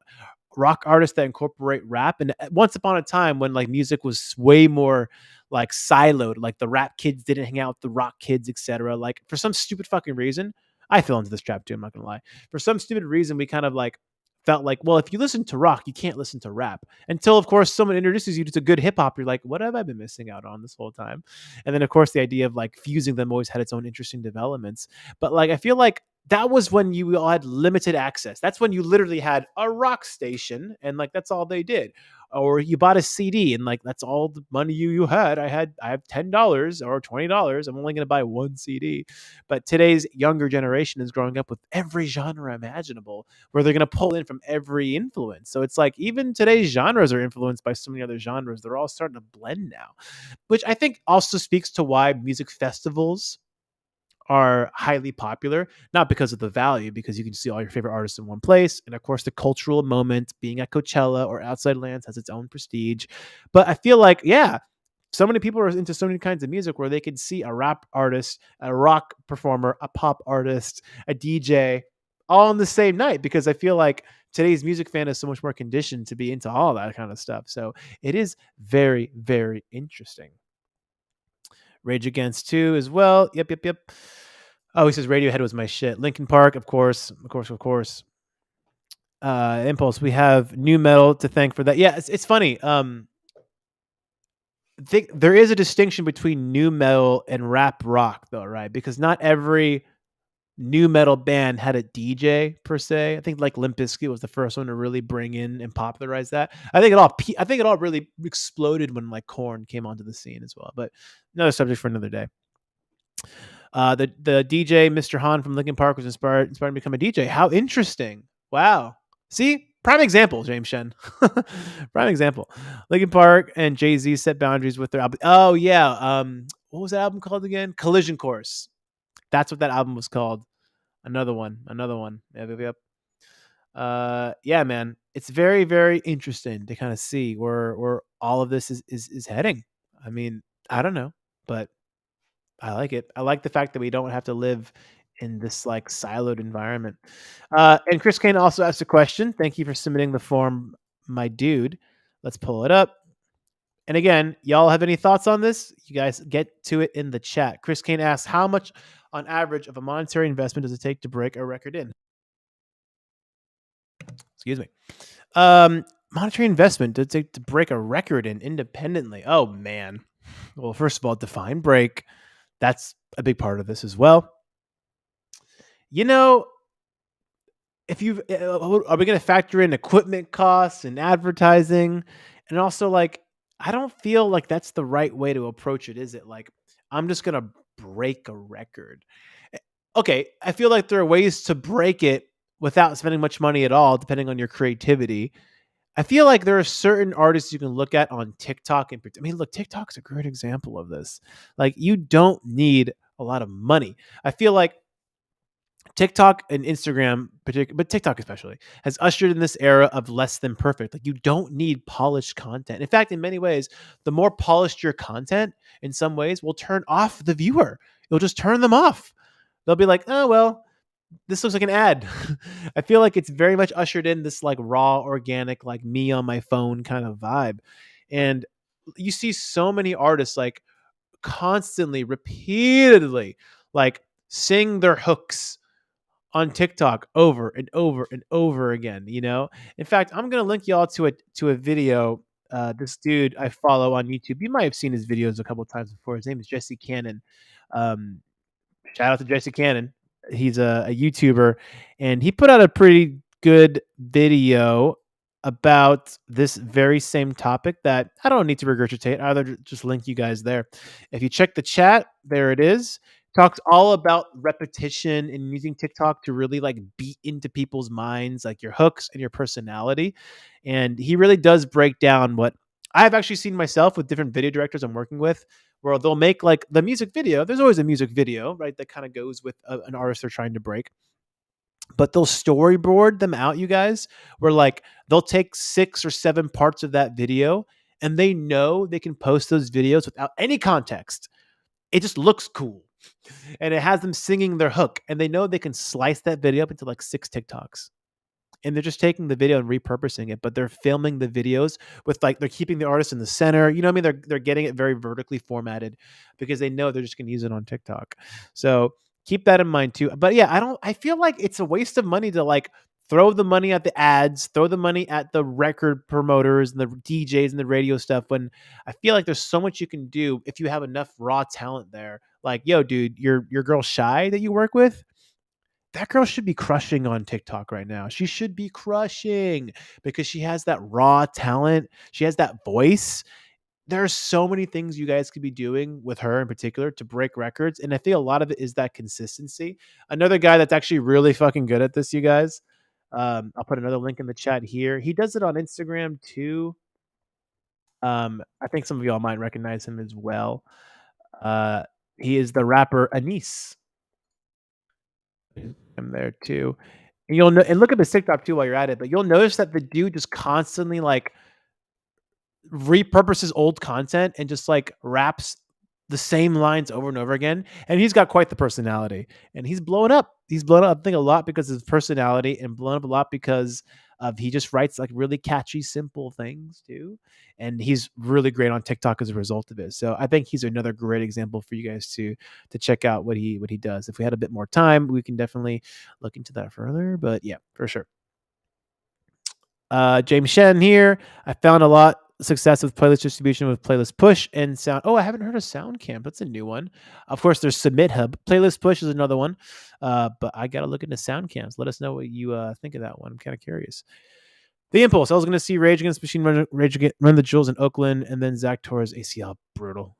rock artists that incorporate rap. And once upon a time when like music was way more like siloed, like the rap kids didn't hang out with the rock kids, etc. Like for some stupid fucking reason, I fell into this trap too. I'm not gonna lie. For some stupid reason, we kind of like felt like, well, if you listen to rock, you can't listen to rap until, of course, someone introduces you to good hip hop. You're like, what have I been missing out on this whole time? And then, of course, the idea of like fusing them always had its own interesting developments. But like, I feel like that was when you all had limited access. That's when you literally had a rock station and like that's all they did. Or you bought a CD and like that's all the money you had. I have $10 or $20. I'm only gonna buy one CD. But today's younger generation is growing up with every genre imaginable where they're gonna pull in from every influence. So it's like even today's genres are influenced by so many other genres. They're all starting to blend now. Which I think also speaks to why music festivals are highly popular, not because of the value, because you can see all your favorite artists in one place. And of course, the cultural moment being at Coachella or outside lands has its own prestige. But I feel like, yeah, so many people are into so many kinds of music where they can see a rap artist, a rock performer, a pop artist, a DJ all on the same night because I feel like today's music fan is so much more conditioned to be into all that kind of stuff. So it is very, very interesting. Rage Against 2 as well. Yep, yep, yep. Oh, he says Radiohead was my shit. Linkin Park, of course, of course, of course. Impulse, we have new metal to thank for that. Yeah, it's funny. Think there is a distinction between new metal and rap rock, though, right? Because not every new metal band had a DJ per se. I think like Limp Bizkit was the first one to really bring in and popularize that. I think it all really exploded when like Korn came onto the scene as well. But another subject for another day. The DJ Mr. Han from Linkin Park was inspired to become a DJ. How interesting! Wow. See, prime example, James Shen. Prime example. Linkin Park and Jay-Z set boundaries with their album. Oh yeah. What was that album called again? Collision Course. That's what that album was called. Another one. Yep, yep, yep. Yeah, man. It's very, very interesting to kind of see where all of this is heading. I mean, I don't know, but I like it. I like the fact that we don't have to live in this like siloed environment. And Chris Kane also asked a question. Thank you for submitting the form, my dude. Let's pull it up. And again, y'all have any thoughts on this? You guys get to it in the chat. Chris Kane asks, how much on average of a monetary investment does it take to break a record in? Excuse me. Monetary investment does it take to break a record in independently? Oh man. Well, first of all, define break. That's a big part of this as well. You know, if you are we going to factor in equipment costs and advertising, and also like I don't feel like that's the right way to approach it, is it? Like I'm just going to break a record. Okay, I feel like there are ways to break it without spending much money at all, depending on your creativity. I feel like there are certain artists you can look at on TikTok. I mean, look, TikTok's a great example of this. Like, you don't need a lot of money. I feel like TikTok and Instagram, but TikTok especially, has ushered in this era of less than perfect. Like, you don't need polished content. In fact, in many ways, the more polished your content, in some ways, will turn off the viewer. You'll just turn them off. They'll be like, oh, well, this looks like an ad. I feel like it's very much ushered in this like raw, organic, like me on my phone kind of vibe. And you see so many artists like constantly, repeatedly, like sing their hooks on TikTok over and over and over again, you know? In fact, I'm going to link y'all to a video. This dude I follow on YouTube. You might have seen his videos a couple of times before. His name is Jesse Cannon. Um, Shout out to Jesse Cannon. He's a YouTuber, and he put out a pretty good video about this very same topic that I don't need to regurgitate. I'll just link you guys there. If you check the chat, there it is. Talks all about repetition and using TikTok to really like beat into people's minds, like your hooks and your personality. And he really does break down what I've actually seen myself with different video directors I'm working with, where they'll make like the music video. There's always a music video, right? That kind of goes with an artist they're trying to break, but they'll storyboard them out, you guys, where like they'll take 6 or 7 parts of that video and they know they can post those videos without any context. It just looks cool. And it has them singing their hook. And they know they can slice that video up into like 6 TikToks. And they're just taking the video and repurposing it, but they're filming the videos with like they're keeping the artist in the center. You know what I mean? They're getting it very vertically formatted because they know they're just gonna use it on TikTok. So keep that in mind too. But yeah, I feel like it's a waste of money to like throw the money at the ads, throw the money at the record promoters and the DJs and the radio stuff when I feel like there's so much you can do if you have enough raw talent there. Like, yo, dude, your girl Shy that you work with, that girl should be crushing on TikTok right now. She should be crushing because she has that raw talent. She has that voice. There are so many things you guys could be doing with her in particular to break records. And I think a lot of it is that consistency. Another guy that's actually really fucking good at this, you guys. I'll put another link in the chat here. He does it on Instagram too. I think some of y'all might recognize him as well. He is the rapper Anise. I'm there too. And you'll know, and look at the TikTok too while you're at it, but you'll notice that the dude just constantly like repurposes old content and just like raps the same lines over and over again. And he's got quite the personality. And he's blowing up. He's blown up, I think, a lot because of his personality and blown up a lot because of he just writes like really catchy, simple things too. And he's really great on TikTok as a result of it. So I think he's another great example for you guys to check out what he does. If we had a bit more time, we can definitely look into that further. But yeah, for sure. James Shen here. I found a lot of success with playlist distribution with Playlist Push and Sound. Oh, I haven't heard of SoundCamp. That's a new one. Of course, there's Submit Hub. Playlist Push is another one. But I got to look into SoundCamps. Let us know what you think of that one. I'm kind of curious. The Impulse. I was going to see Rage Against the Machine, Run the Jewels in Oakland, and then Zach Torres ACL. Brutal.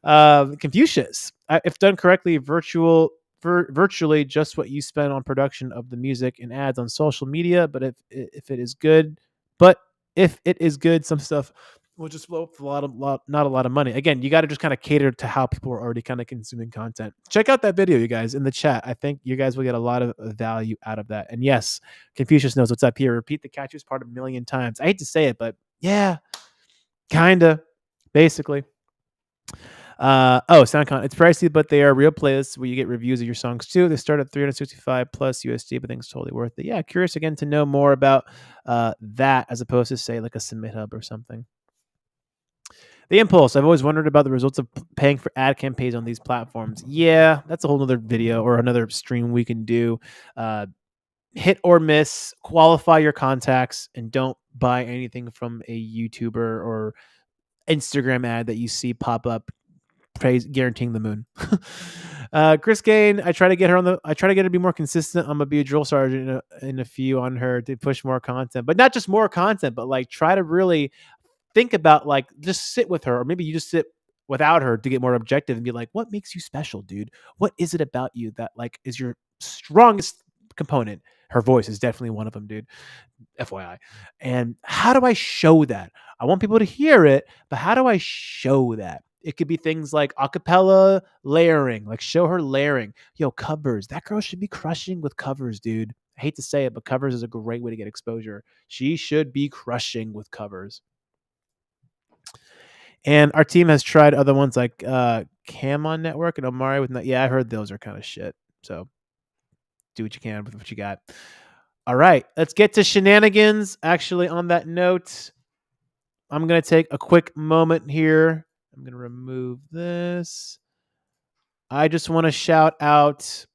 Confucius. If done correctly, virtually just what you spend on production of the music and ads on social media. But if it is good, some stuff will just blow up for not a lot of money. Again, you got to just kind of cater to how people are already kind of consuming content. Check out that video, you guys, in the chat. I think you guys will get a lot of value out of that. And yes, Confucius knows what's up here. Repeat the catchiest part a million times. I hate to say it, but yeah, kinda, basically. SoundCloud. It's pricey, but they are real playlists where you get reviews of your songs too. They start at 365 plus USD, but I think it's totally worth it. Yeah, curious again to know more about that as opposed to say like a Submit Hub or something. The Impulse. I've always wondered about the results of paying for ad campaigns on these platforms. Yeah, that's a whole other video or another stream we can do. Hit or miss, qualify your contacts, and don't buy anything from a YouTuber or Instagram ad that you see pop up guaranteeing the moon. Chris Gain, I try to get her to be more consistent. I'm gonna be a drill sergeant in a few on her to push more content, but not just more content, but like try to really think about like just sit with her, or maybe you just sit without her to get more objective and be like, what makes you special, dude? What is it about you that like is your strongest component? Her voice is definitely one of them, dude. FYI. And how do I show that? I want people to hear it, but how do I show that? It could be things like acapella layering, like show her layering. Yo, covers. That girl should be crushing with covers, dude. I hate to say it, but covers is a great way to get exposure. She should be crushing with covers. And our team has tried other ones like Cam on Network and Omari with I heard those are kind of shit. So do what you can with what you got. All right, let's get to shenanigans. Actually, on that note, I'm going to take a quick moment here. I'm going to remove this. I just want to shout out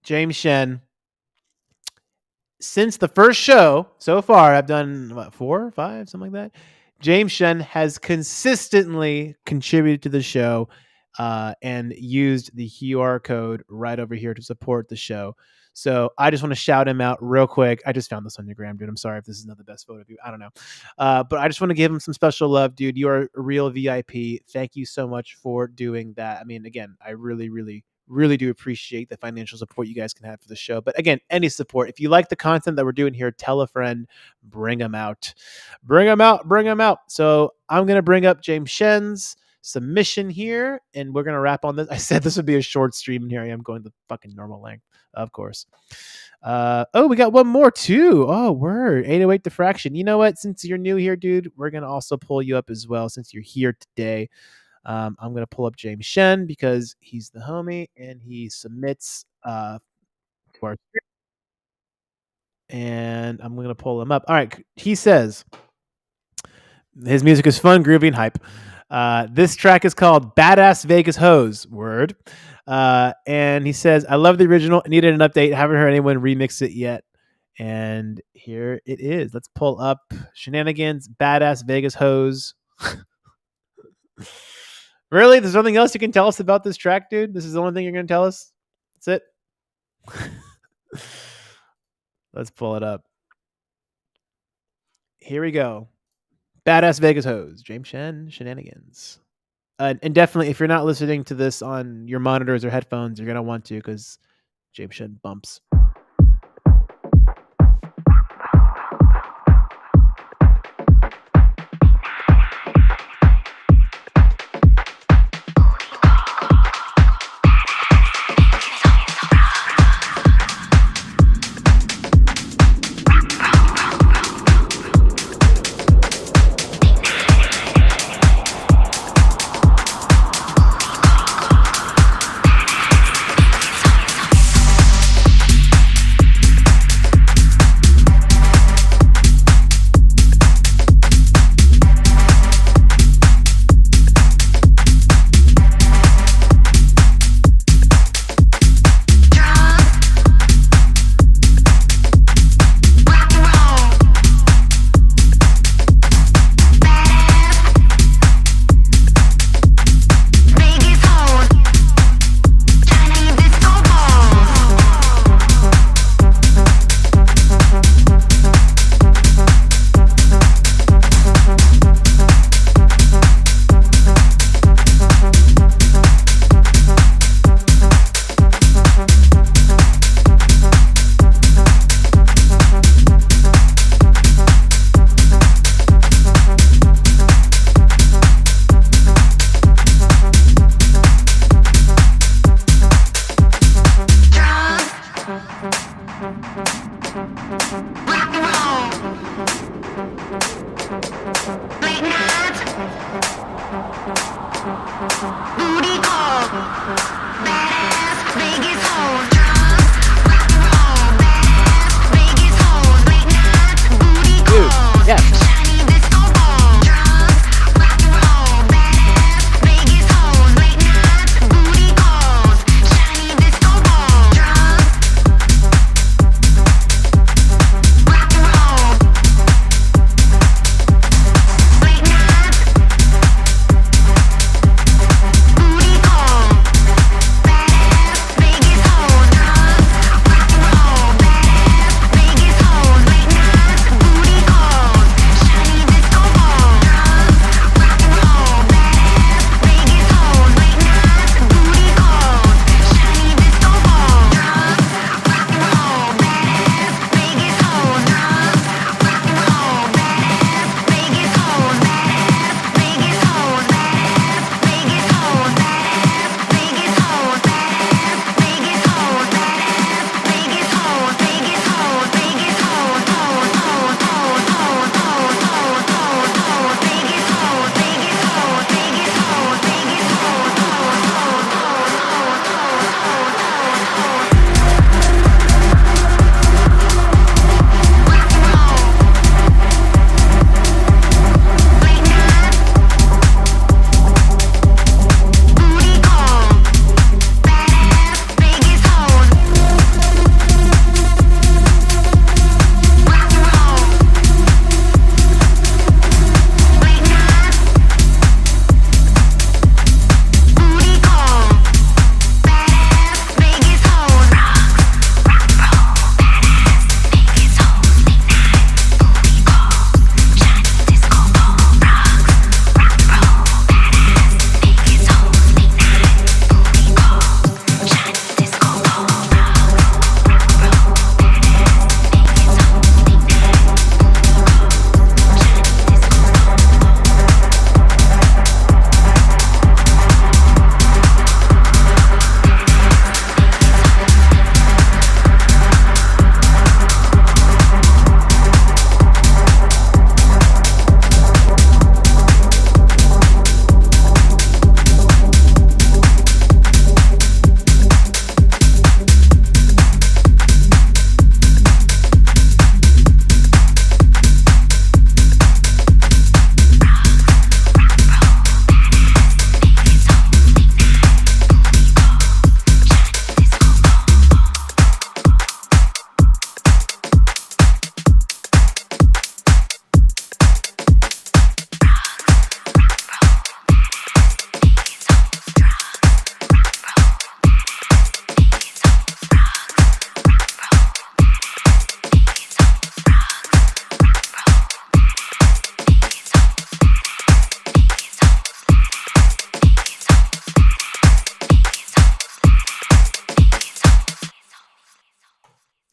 James Shen. Since the first show so far, I've done 4 or 5, something like that. James Shen has consistently contributed to the show and used the QR code right over here to support the show. So I just want to shout him out real quick. I just found this on your gram, dude. I'm sorry if this is not the best photo of you. I don't know. But I just want to give him some special love, dude. You are a real VIP. Thank you so much for doing that. I mean, again, I really, really, really do appreciate the financial support you guys can have for the show. But again, any support. If you like the content that we're doing here, tell a friend, bring them out. Bring them out, bring them out. So I'm going to bring up James Shen's submission here, and we're going to wrap on this. I said this would be a short stream, and here I am going the fucking normal length, of course. We got one more too. Oh, word. 808 diffraction. You know what? Since you're new here, dude, we're going to also pull you up as well since you're here today. I'm going to pull up James Shen because he's the homie and he submits to our, and I'm going to pull him up. All right. He says his music is fun, groovy, and hype. This track is called Badass Vegas Hose. Word. And he says, I love the original. I needed an update. Haven't heard anyone remix it yet. And here it is. Let's pull up Shenanigans, Badass Vegas Hose. Really? There's nothing else you can tell us about this track, dude? This is the only thing you're going to tell us? That's it? Let's pull it up. Here we go. Badass Vegas Hose. James Shen, Shenanigans. And definitely, if you're not listening to this on your monitors or headphones, you're going to want to because James Shen bumps.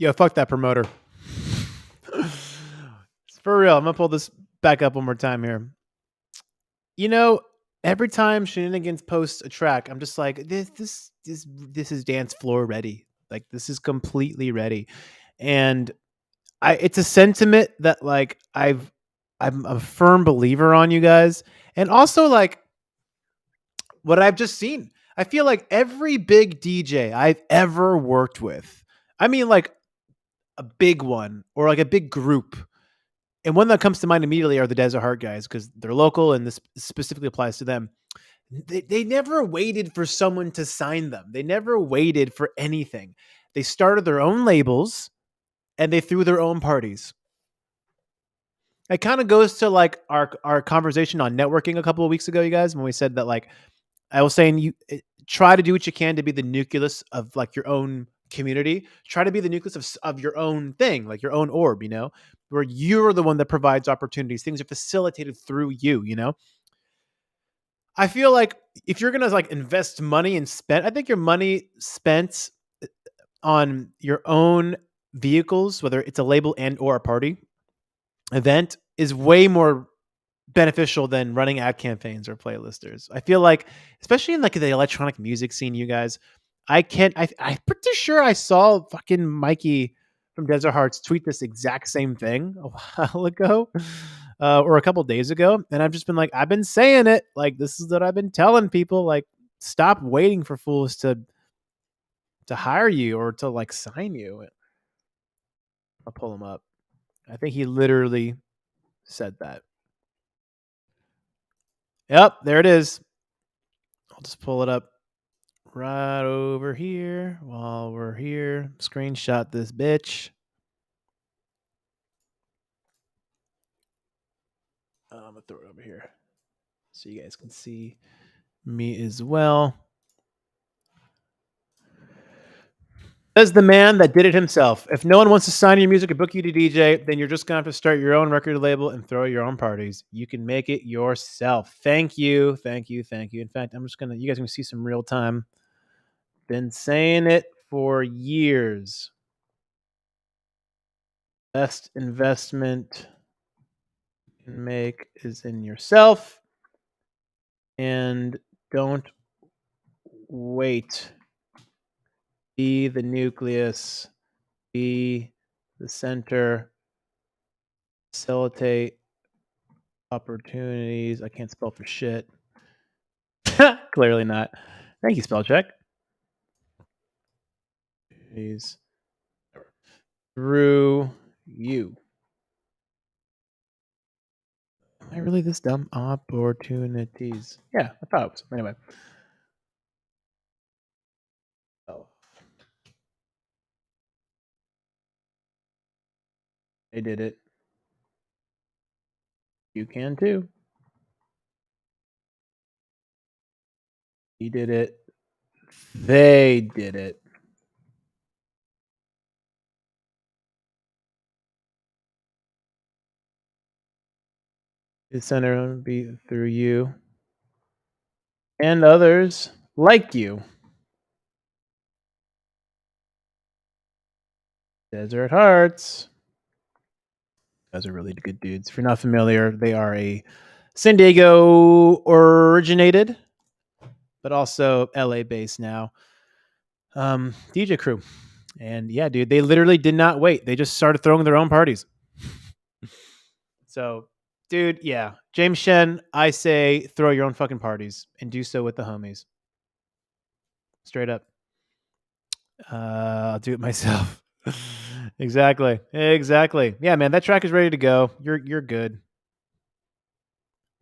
Yo, fuck that promoter. For real, I'm gonna pull this back up one more time here. You know, every time Shenanigans posts a track, I'm just like, this is dance floor ready. Like this is completely ready. And it's a sentiment that like I'm a firm believer on, you guys. And also like what I've just seen. I feel like every big DJ I've ever worked with, I mean like a big one or like a big group. And one that comes to mind immediately are the Desert Heart guys because they're local and this specifically applies to them. They never waited for someone to sign them. They never waited for anything. They started their own labels and they threw their own parties. It kind of goes to like our conversation on networking a couple of weeks ago, you guys, when we said that like I was saying try to do what you can to be the nucleus of like your own community. Try to be the nucleus of your own thing, like your own orb, you know, where you're the one that provides opportunities. Things are facilitated through you, you know. I feel like if you're gonna like invest money and spend, I think your money spent on your own vehicles, whether it's a label and or a party event, is way more beneficial than running ad campaigns or playlisters. I feel like, especially in like the electronic music scene, you guys, I'm pretty sure I saw fucking Mikey from Desert Hearts tweet this exact same thing a while ago, or a couple days ago, and I've just been like, I've been saying it, like this is what I've been telling people, like stop waiting for fools to hire you or to like sign you. I'll pull him up. I think he literally said that. Yep, there it is. I'll just pull it up right over here while we're here. Screenshot this bitch. I'm gonna throw it over here so you guys can see me as well. Says the man that did it himself. If no one wants to sign your music or book you to DJ, then you're just gonna have to start your own record label and throw your own parties. You can make it yourself. Thank you, thank you, thank you. In fact, I'm just gonna, you guys are gonna see some real time. Been saying it for years. Best investment you can make is in yourself. And don't wait. Be the nucleus. Be the center. Facilitate opportunities. I can't spell for shit. Clearly not. Thank you, spell check. Please. Through you. Am I really this dumb? Opportunities. Yeah, I thought it was. Anyway. Oh. They did it. You can too. He did it. They did it. The center will be through you and others like you. Desert Hearts. Those are really good dudes. If you're not familiar, they are a San Diego originated, but also LA based now. DJ crew. And yeah, dude, they literally did not wait. They just started throwing their own parties. So, dude, yeah. James Shen, I say throw your own fucking parties and do so with the homies. Straight up. I'll do it myself. Exactly. Yeah, man, that track is ready to go. You're good.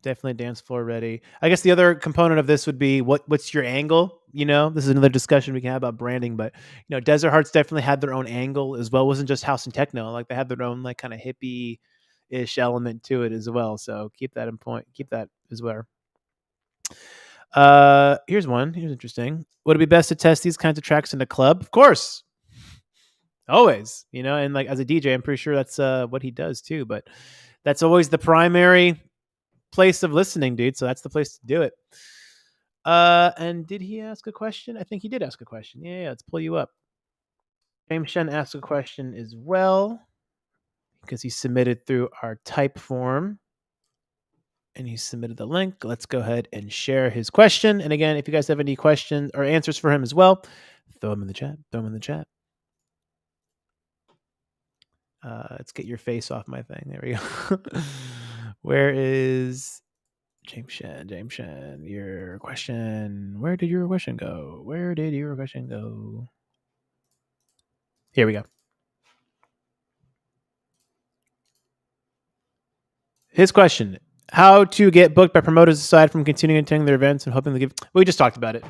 Definitely dance floor ready. I guess the other component of this would be what's your angle? You know, this is another discussion we can have about branding, but you know, Desert Hearts definitely had their own angle as well. It wasn't just house and techno, like they had their own like kind of hippie ish element to it as well. So keep that in point. Keep that as well. Here's one. Here's interesting. Would it be best to test these kinds of tracks in a club? Of course. Always, you know, and like as a DJ, I'm pretty sure that's what he does too, but that's always the primary place of listening, dude. So that's the place to do it. And did he ask a question? I think he did ask a question. Yeah, let's pull you up. James Shen asked a question as well because he submitted through our type form. And he submitted the link. Let's go ahead and share his question. And again, if you guys have any questions or answers for him as well, throw them in the chat. Let's get your face off my thing. There we go. Where is James Shen, your question. Where did your question go? Here we go. His question: how to get booked by promoters aside from continuing attending their events and hoping to give. We just talked about it.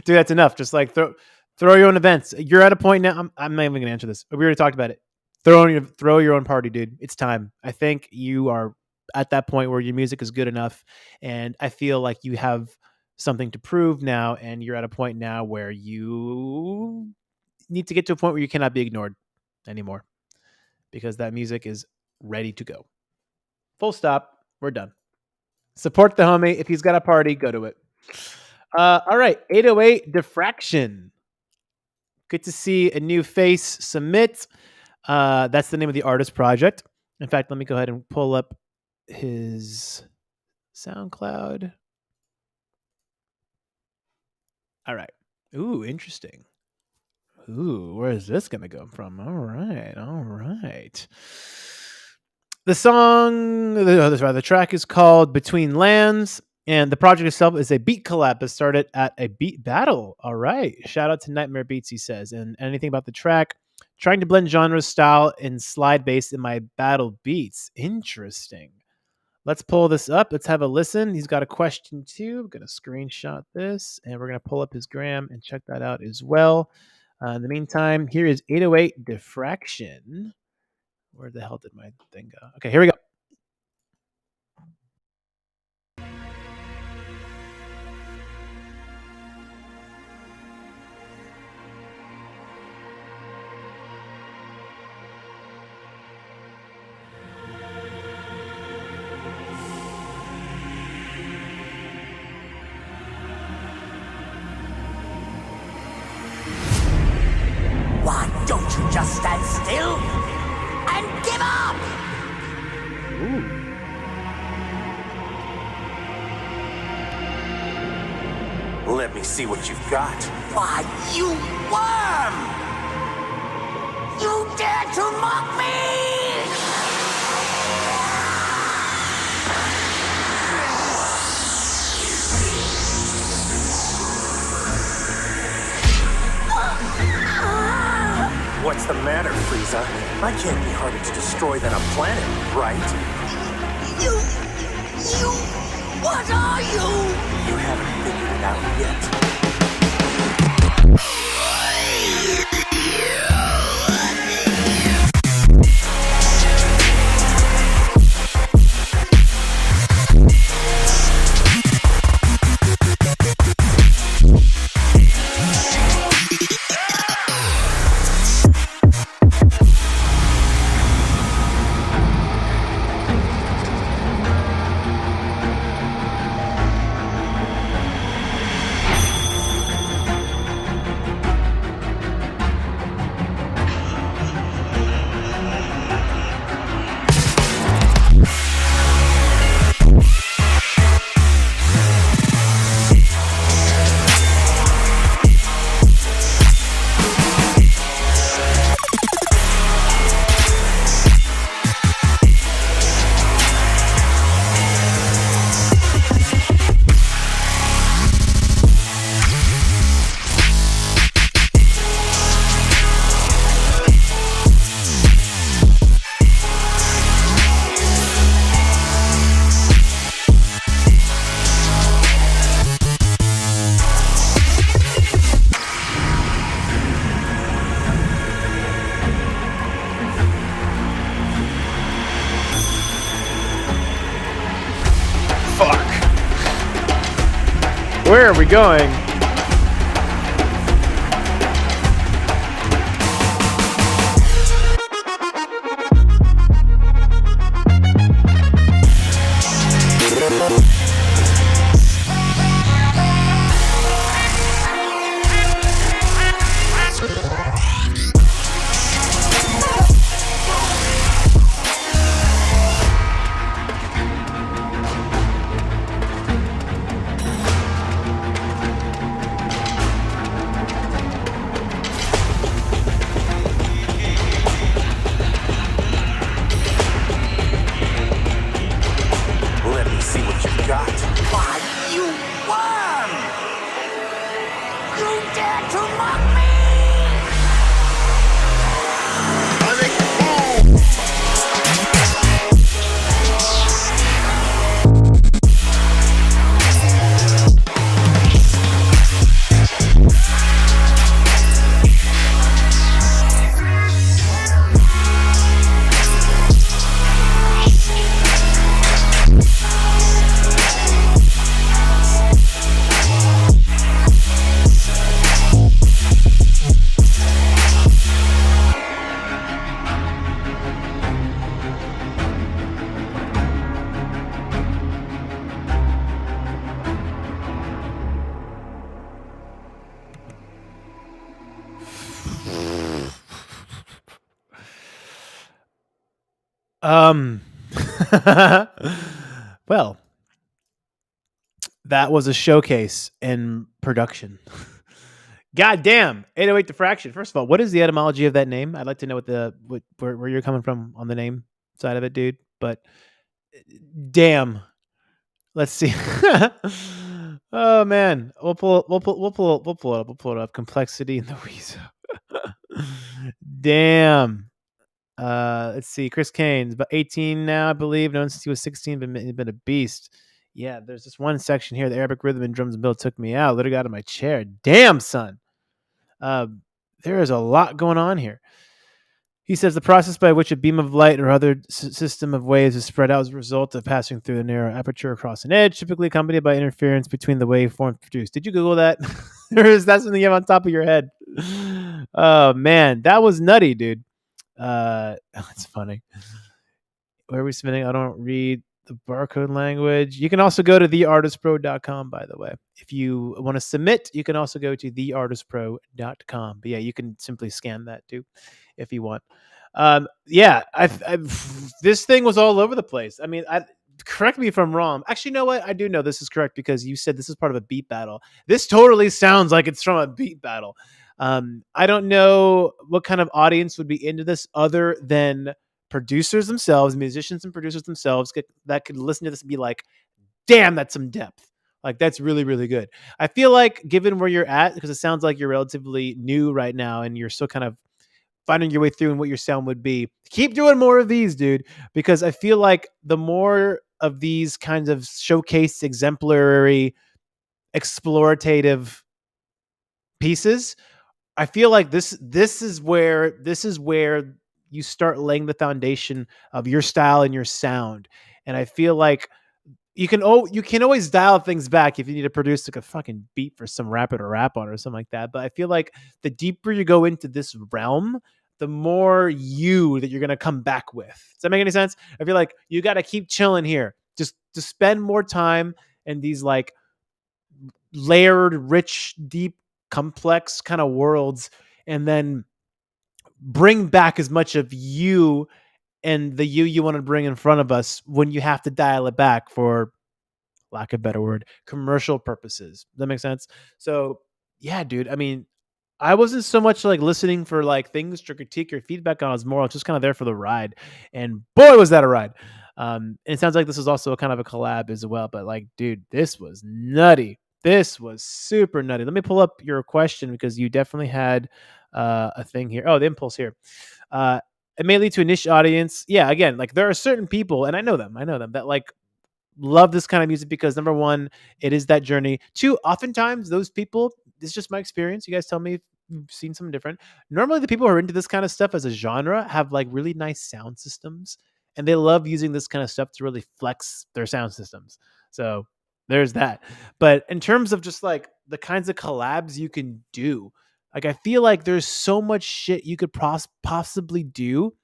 Dude, that's enough. Just like throw your own events. You're at a point now. I'm not even going to answer this. We already talked about it. Throw your own party, dude. It's time. I think you are at that point where your music is good enough, and I feel like you have something to prove now, and you're at a point now where you need to get to a point where you cannot be ignored anymore because that music is ready to go. Full stop. We're done. Support the homie. If he's got a party, go to it. All right. 808 Diffraction. Good to see a new face submit. That's the name of the artist project. In fact, let me go ahead and pull up his SoundCloud. All right. Ooh, interesting. Ooh, where is this going to go from? All right. The track is called Between Lands, and the project itself is a beat collab that started at a beat battle. All right. Shout out to Nightmare Beats, he says. And anything about the track? Trying to blend genres, style, and slide bass in my battle beats. Interesting. Let's pull this up. Let's have a listen. He's got a question too. I'm going to screenshot this, and we're going to pull up his gram and check that out as well. In the meantime, here is 808 Diffraction. Where the hell did my thing go? Okay, here we go. Why don't you just stand still and give up? Let me see what you've got. Why, you worm! You dare to mock me? What's the matter, Frieza? I can't be harder to destroy than a planet, right? You... What are you? You haven't figured it out yet. Where are we going? Um, well, that was a showcase in production. God damn, 808 diffraction. First of all, what is the etymology of that name? I'd like to know where you're coming from on the name side of it, dude. But damn, let's see. Oh man, we'll pull it up. Complexity in the Weasel. Damn. Let's see. Chris Kane's about 18 now, I believe. Known since he was 16, been a beast. Yeah, there's this one section here. The Arabic rhythm and drums and build took me out. Literally got out of my chair. Damn, son. Uh, there is a lot going on here. He says the process by which a beam of light or other system of waves is spread out as a result of passing through a narrow aperture across an edge, typically accompanied by interference between the waveforms produced. Did you Google that? Or is that something you have on top of your head? Oh man, that was nutty, dude. That's funny. Where are we submitting? I don't read the barcode language. You can also go to theartistpro.com, by the way. If you want to submit, you can also go to theartistpro.com. But yeah, you can simply scan that too if you want. Yeah, this thing was all over the place. I mean, correct me if I'm wrong. Actually, you know what? I do know this is correct because you said this is part of a beat battle. This totally sounds like it's from a beat battle. I don't know what kind of audience would be into this other than producers themselves, musicians and producers themselves that could listen to this and be like, damn, that's some depth. Like, that's really, really good. I feel like given where you're at, because it sounds like you're relatively new right now and you're still kind of finding your way through and what your sound would be, keep doing more of these, dude, because I feel like the more of these kinds of showcase exemplary explorative pieces, I feel like this is where you start laying the foundation of your style and your sound. And I feel like you can always dial things back if you need to produce like a fucking beat for some rapper to rap on or something like that. But I feel like the deeper you go into this realm, the more you that you're gonna come back with. Does that make any sense? I feel like you got to keep chilling here. Just to spend more time in these like layered, rich, deep, complex kind of worlds, and then bring back as much of you and the you want to bring in front of us when you have to dial it back for lack of a better word, commercial purposes. Does that make sense? So yeah, dude. I mean, I wasn't so much like listening for like things to critique or feedback on. I was more just kind of there for the ride. And boy, was that a ride. And it sounds like this is also a kind of a collab as well. But like, dude, this was nutty. This was super nutty. Let me pull up your question because you definitely had a thing here. Oh, the impulse here. It may lead to a niche audience. Yeah, again, like there are certain people, and I know them that like love this kind of music because number one, it is that journey. Two, oftentimes those people, this is just my experience. You guys tell me if you've seen something different. Normally, the people who are into this kind of stuff as a genre have like really nice sound systems, and they love using this kind of stuff to really flex their sound systems. So there's that. But in terms of just like the kinds of collabs you can do, like I feel like there's so much shit you could possibly do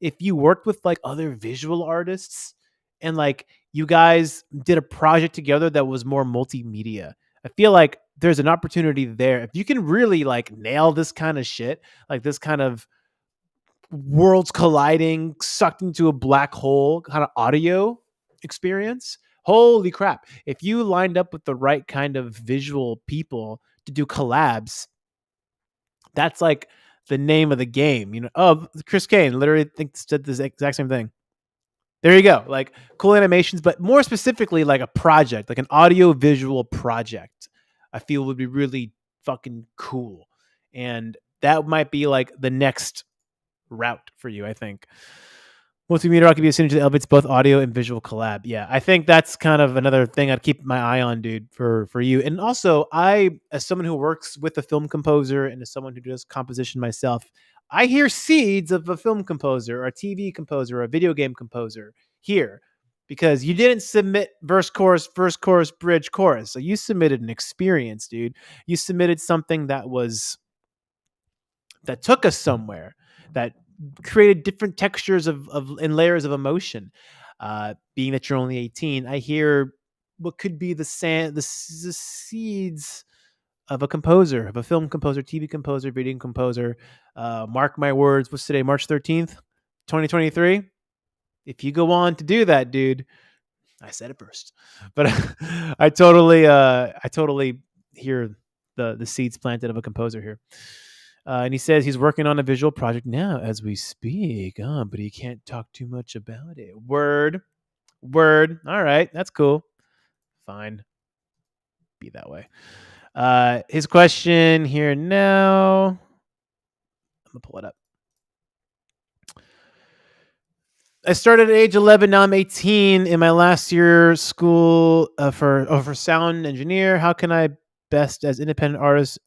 if you worked with like other visual artists and like you guys did a project together that was more multimedia. I feel like there's an opportunity there. If you can really like nail this kind of shit, like this kind of worlds colliding, sucked into a black hole kind of audio experience, holy crap. If you lined up with the right kind of visual people to do collabs, that's like the name of the game. You know, oh, Chris Kane literally said this exact same thing. There you go. Like cool animations, but more specifically, like a project, like an audio visual project, I feel would be really fucking cool. And that might be like the next route for you, I think. Multimedia art could be a synergy that elevates both audio and visual collab. Yeah, I think that's kind of another thing I'd keep my eye on, dude, for you. And also, I, as someone who works with a film composer and as someone who does composition myself, I hear seeds of a film composer or a TV composer or a video game composer here because you didn't submit verse, chorus, bridge, chorus. So you submitted an experience, dude. You submitted something that took us somewhere, that created different textures of and layers of emotion. Being that you're only 18, I hear what could be the seeds of a composer, of a film composer, TV composer, video composer. Mark my words. What's today? March 13th, 2023. if you go on to do that, dude, I said it first, but I totally hear the seeds planted of a composer here. And he says he's working on a visual project now as we speak, but he can't talk too much about it. Word, word. All right, that's cool. Fine, be that way. His question here now. I'm gonna pull it up. I started at age 11. Now I'm 18 in my last year school for sound engineer. How can I best as independent artist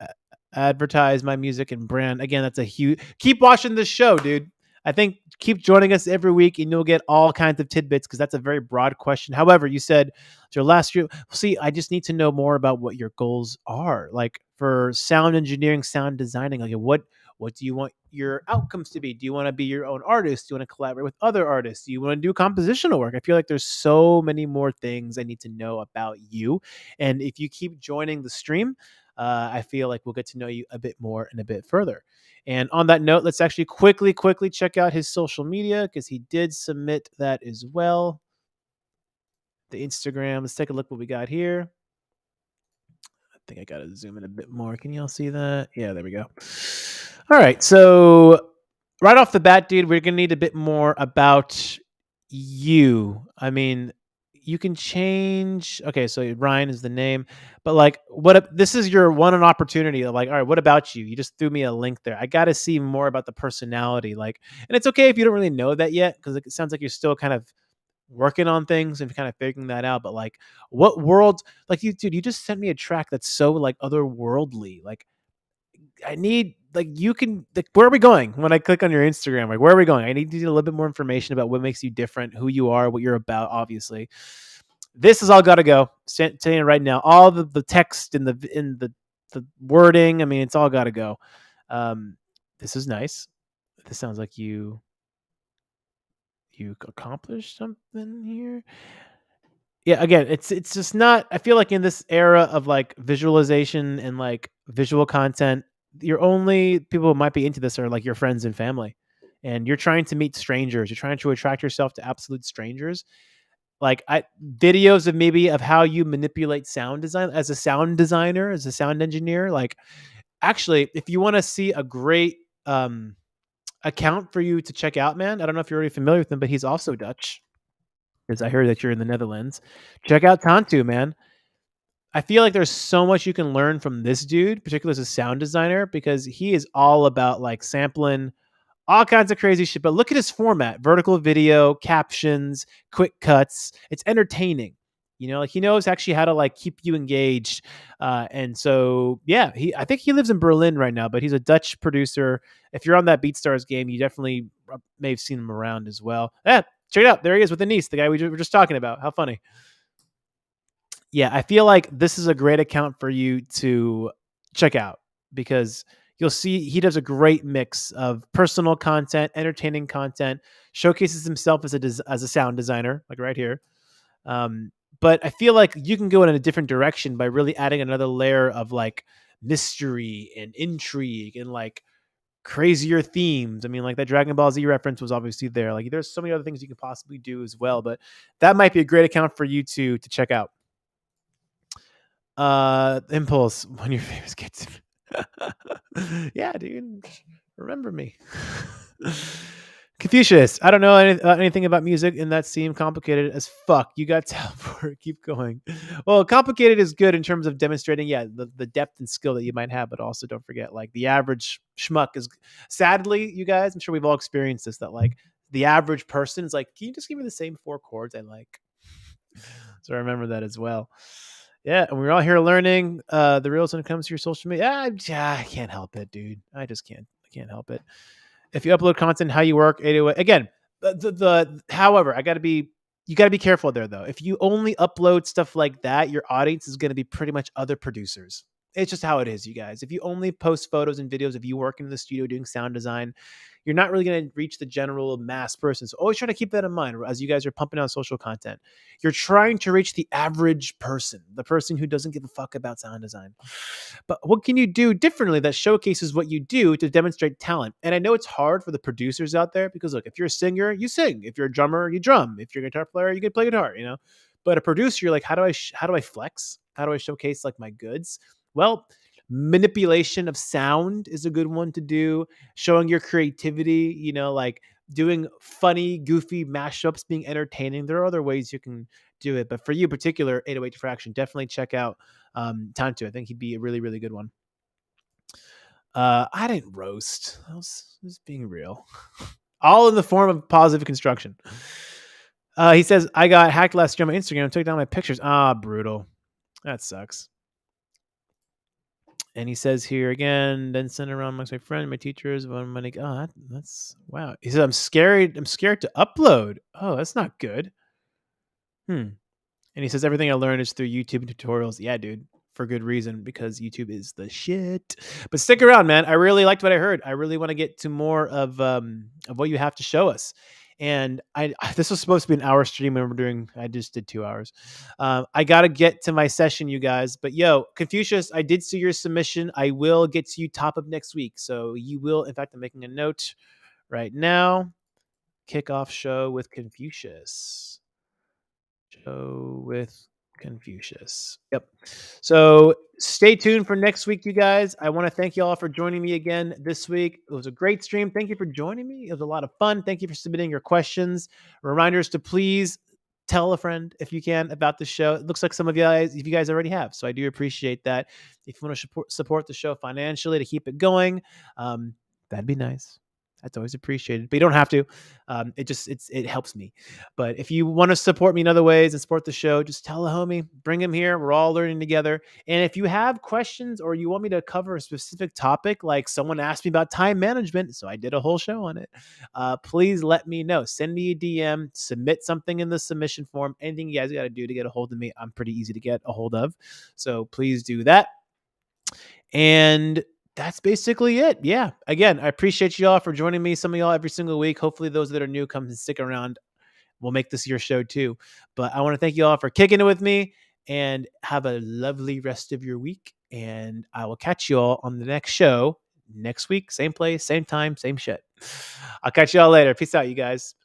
advertise my music and brand? Again, that's a huge. Keep watching this show, dude. I think keep joining us every week, and you'll get all kinds of tidbits because that's a very broad question. However, you said it's your last year. See, I just need to know more about what your goals are, like for sound engineering, sound designing. Like what do you want your outcomes to be? Do you want to be your own artist? Do you want to collaborate with other artists? Do you want to do compositional work? I feel like there's so many more things I need to know about you. And if you keep joining the stream, I feel like we'll get to know you a bit more and a bit further. And on that note, let's actually quickly check out his social media because he did submit that as well. The Instagram. Let's take a look what we got here. I think I gotta zoom in a bit more. Can y'all see that? Yeah, there we go. All right, so right off the bat, dude, we're gonna need a bit more about you. I mean, you can change. Okay, so Ryan is the name, but like, this is your one an opportunity. Like, all right, what about you? You just threw me a link there. I got to see more about the personality. Like, and it's okay if you don't really know that yet, because it sounds like you're still kind of working on things and kind of figuring that out. But like, what world? Like, you, dude, you just sent me a track that's so like otherworldly. Like, I need like you can like where are we going when I click on your Instagram? Like where are we going? I need to get a little bit more information about what makes you different, who you are, what you're about, obviously. This is all gotta go. Saying it right now. All the text in the wording, I mean, it's all gotta go. This is nice. This sounds like you accomplished something here. Yeah, again, it's just not. I feel like in this era of like visualization and like visual content, your only people who might be into this are like your friends and family, and you're trying to meet strangers. You're trying to attract yourself to absolute strangers. Like I videos of maybe of how you manipulate sound design as a sound designer, as a sound engineer. Like actually, if you want to see a great account for you to check out, man. I don't know if you're already familiar with him, but he's also Dutch because I heard that you're in the Netherlands. Check out Tantu, man. I feel like there's so much you can learn from this dude, particularly as a sound designer, because he is all about like sampling all kinds of crazy shit. But look at his format: vertical video, captions, quick cuts. It's entertaining. You know, like he knows actually how to like keep you engaged. And so, yeah, I think he lives in Berlin right now, but he's a Dutch producer. If you're on that BeatStars game, you definitely may have seen him around as well. Yeah, check it out. There he is with Denise, the guy we were just talking about. How funny. Yeah, I feel like this is a great account for you to check out because you'll see he does a great mix of personal content, entertaining content, showcases himself as a sound designer, like right here. Um, but I feel like you can go in a different direction by really adding another layer of like mystery and intrigue and like crazier themes. I mean, like that Dragon Ball Z reference was obviously there. Like there's so many other things you can possibly do as well, but that might be a great account for you to check out. Impulse, one of your favorites gets. Yeah, dude. Remember me. Confucius, I don't know anything about music, and that seemed complicated as fuck. You got talent for it. Keep going. Well, complicated is good in terms of demonstrating, yeah, the depth and skill that you might have, but also don't forget, like the average schmuck is. Sadly, you guys, I'm sure we've all experienced this. That like the average person is like, can you just give me the same four chords I like? So I remember that as well. Yeah, and we're all here learning the reels when it comes to your social media. I can't help it, dude. I just can't. I can't help it. If you upload content, how you work, 808. Again, however, you got to be careful there though. If you only upload stuff like that, your audience is going to be pretty much other producers. It's just how it is, you guys. If you only post photos and videos of you working in the studio doing sound design, you're not really going to reach the general mass person. So always try to keep that in mind as you guys are pumping out social content. You're trying to reach the average person, the person who doesn't give a fuck about sound design. But what can you do differently that showcases what you do to demonstrate talent? And I know it's hard for the producers out there because look, if you're a singer, you sing. If you're a drummer, you drum. If you're a guitar player, you can play guitar, you know. But a producer, you're like, how do I flex? How do I showcase like my goods? Well, manipulation of sound is a good one to do. Showing your creativity, you know, like doing funny, goofy mashups, being entertaining. There are other ways you can do it. But for you, in particular, 808 Diffraction, definitely check out Tantu. I think he'd be a really, really good one. I didn't roast. I was just being real. All in the form of positive construction. He says, I got hacked last year on my Instagram and took down my pictures. Ah, brutal. That sucks. And he says here again, then send around amongst my friend, my teachers, one money. Oh, that's wow. He says, I'm scared to upload. Oh, that's not good. And he says, everything I learned is through YouTube tutorials. Yeah, dude, for good reason, because YouTube is the shit. But stick around, man. I really liked what I heard. I really want to get to more of what you have to show us. And this was supposed to be an hour stream when we're doing, I just did 2 hours. I got to get to my session, you guys. But yo, Confucius, I did see your submission. I will get to you top of next week. So you will, in fact, I'm making a note right now. Kickoff show with Confucius. Show with Confucius. Yep. So stay tuned for next week, you guys. I want to thank you all for joining me again this week. It was a great stream. Thank you for joining me. It was a lot of fun. Thank you for submitting your questions. Reminders to please tell a friend if you can about the show. It looks like some of you guys, if you guys already have, so I do appreciate that. If you want to support the show financially to keep it going, that'd be nice. That's always appreciated, but you don't have to. It helps me. But if you want to support me in other ways and support the show, just tell a homie, bring him here. We're all learning together. And if you have questions or you want me to cover a specific topic, like someone asked me about time management, so I did a whole show on it, please let me know. Send me a DM, submit something in the submission form. Anything you guys got to do to get a hold of me, I'm pretty easy to get a hold of. So please do that. And that's basically it. Yeah. Again, I appreciate you all for joining me. Some of y'all every single week. Hopefully those that are new come and stick around. We'll make this your show too. But I want to thank you all for kicking it with me and have a lovely rest of your week. And I will catch you all on the next show next week. Same place, same time, same shit. I'll catch you all later. Peace out, you guys.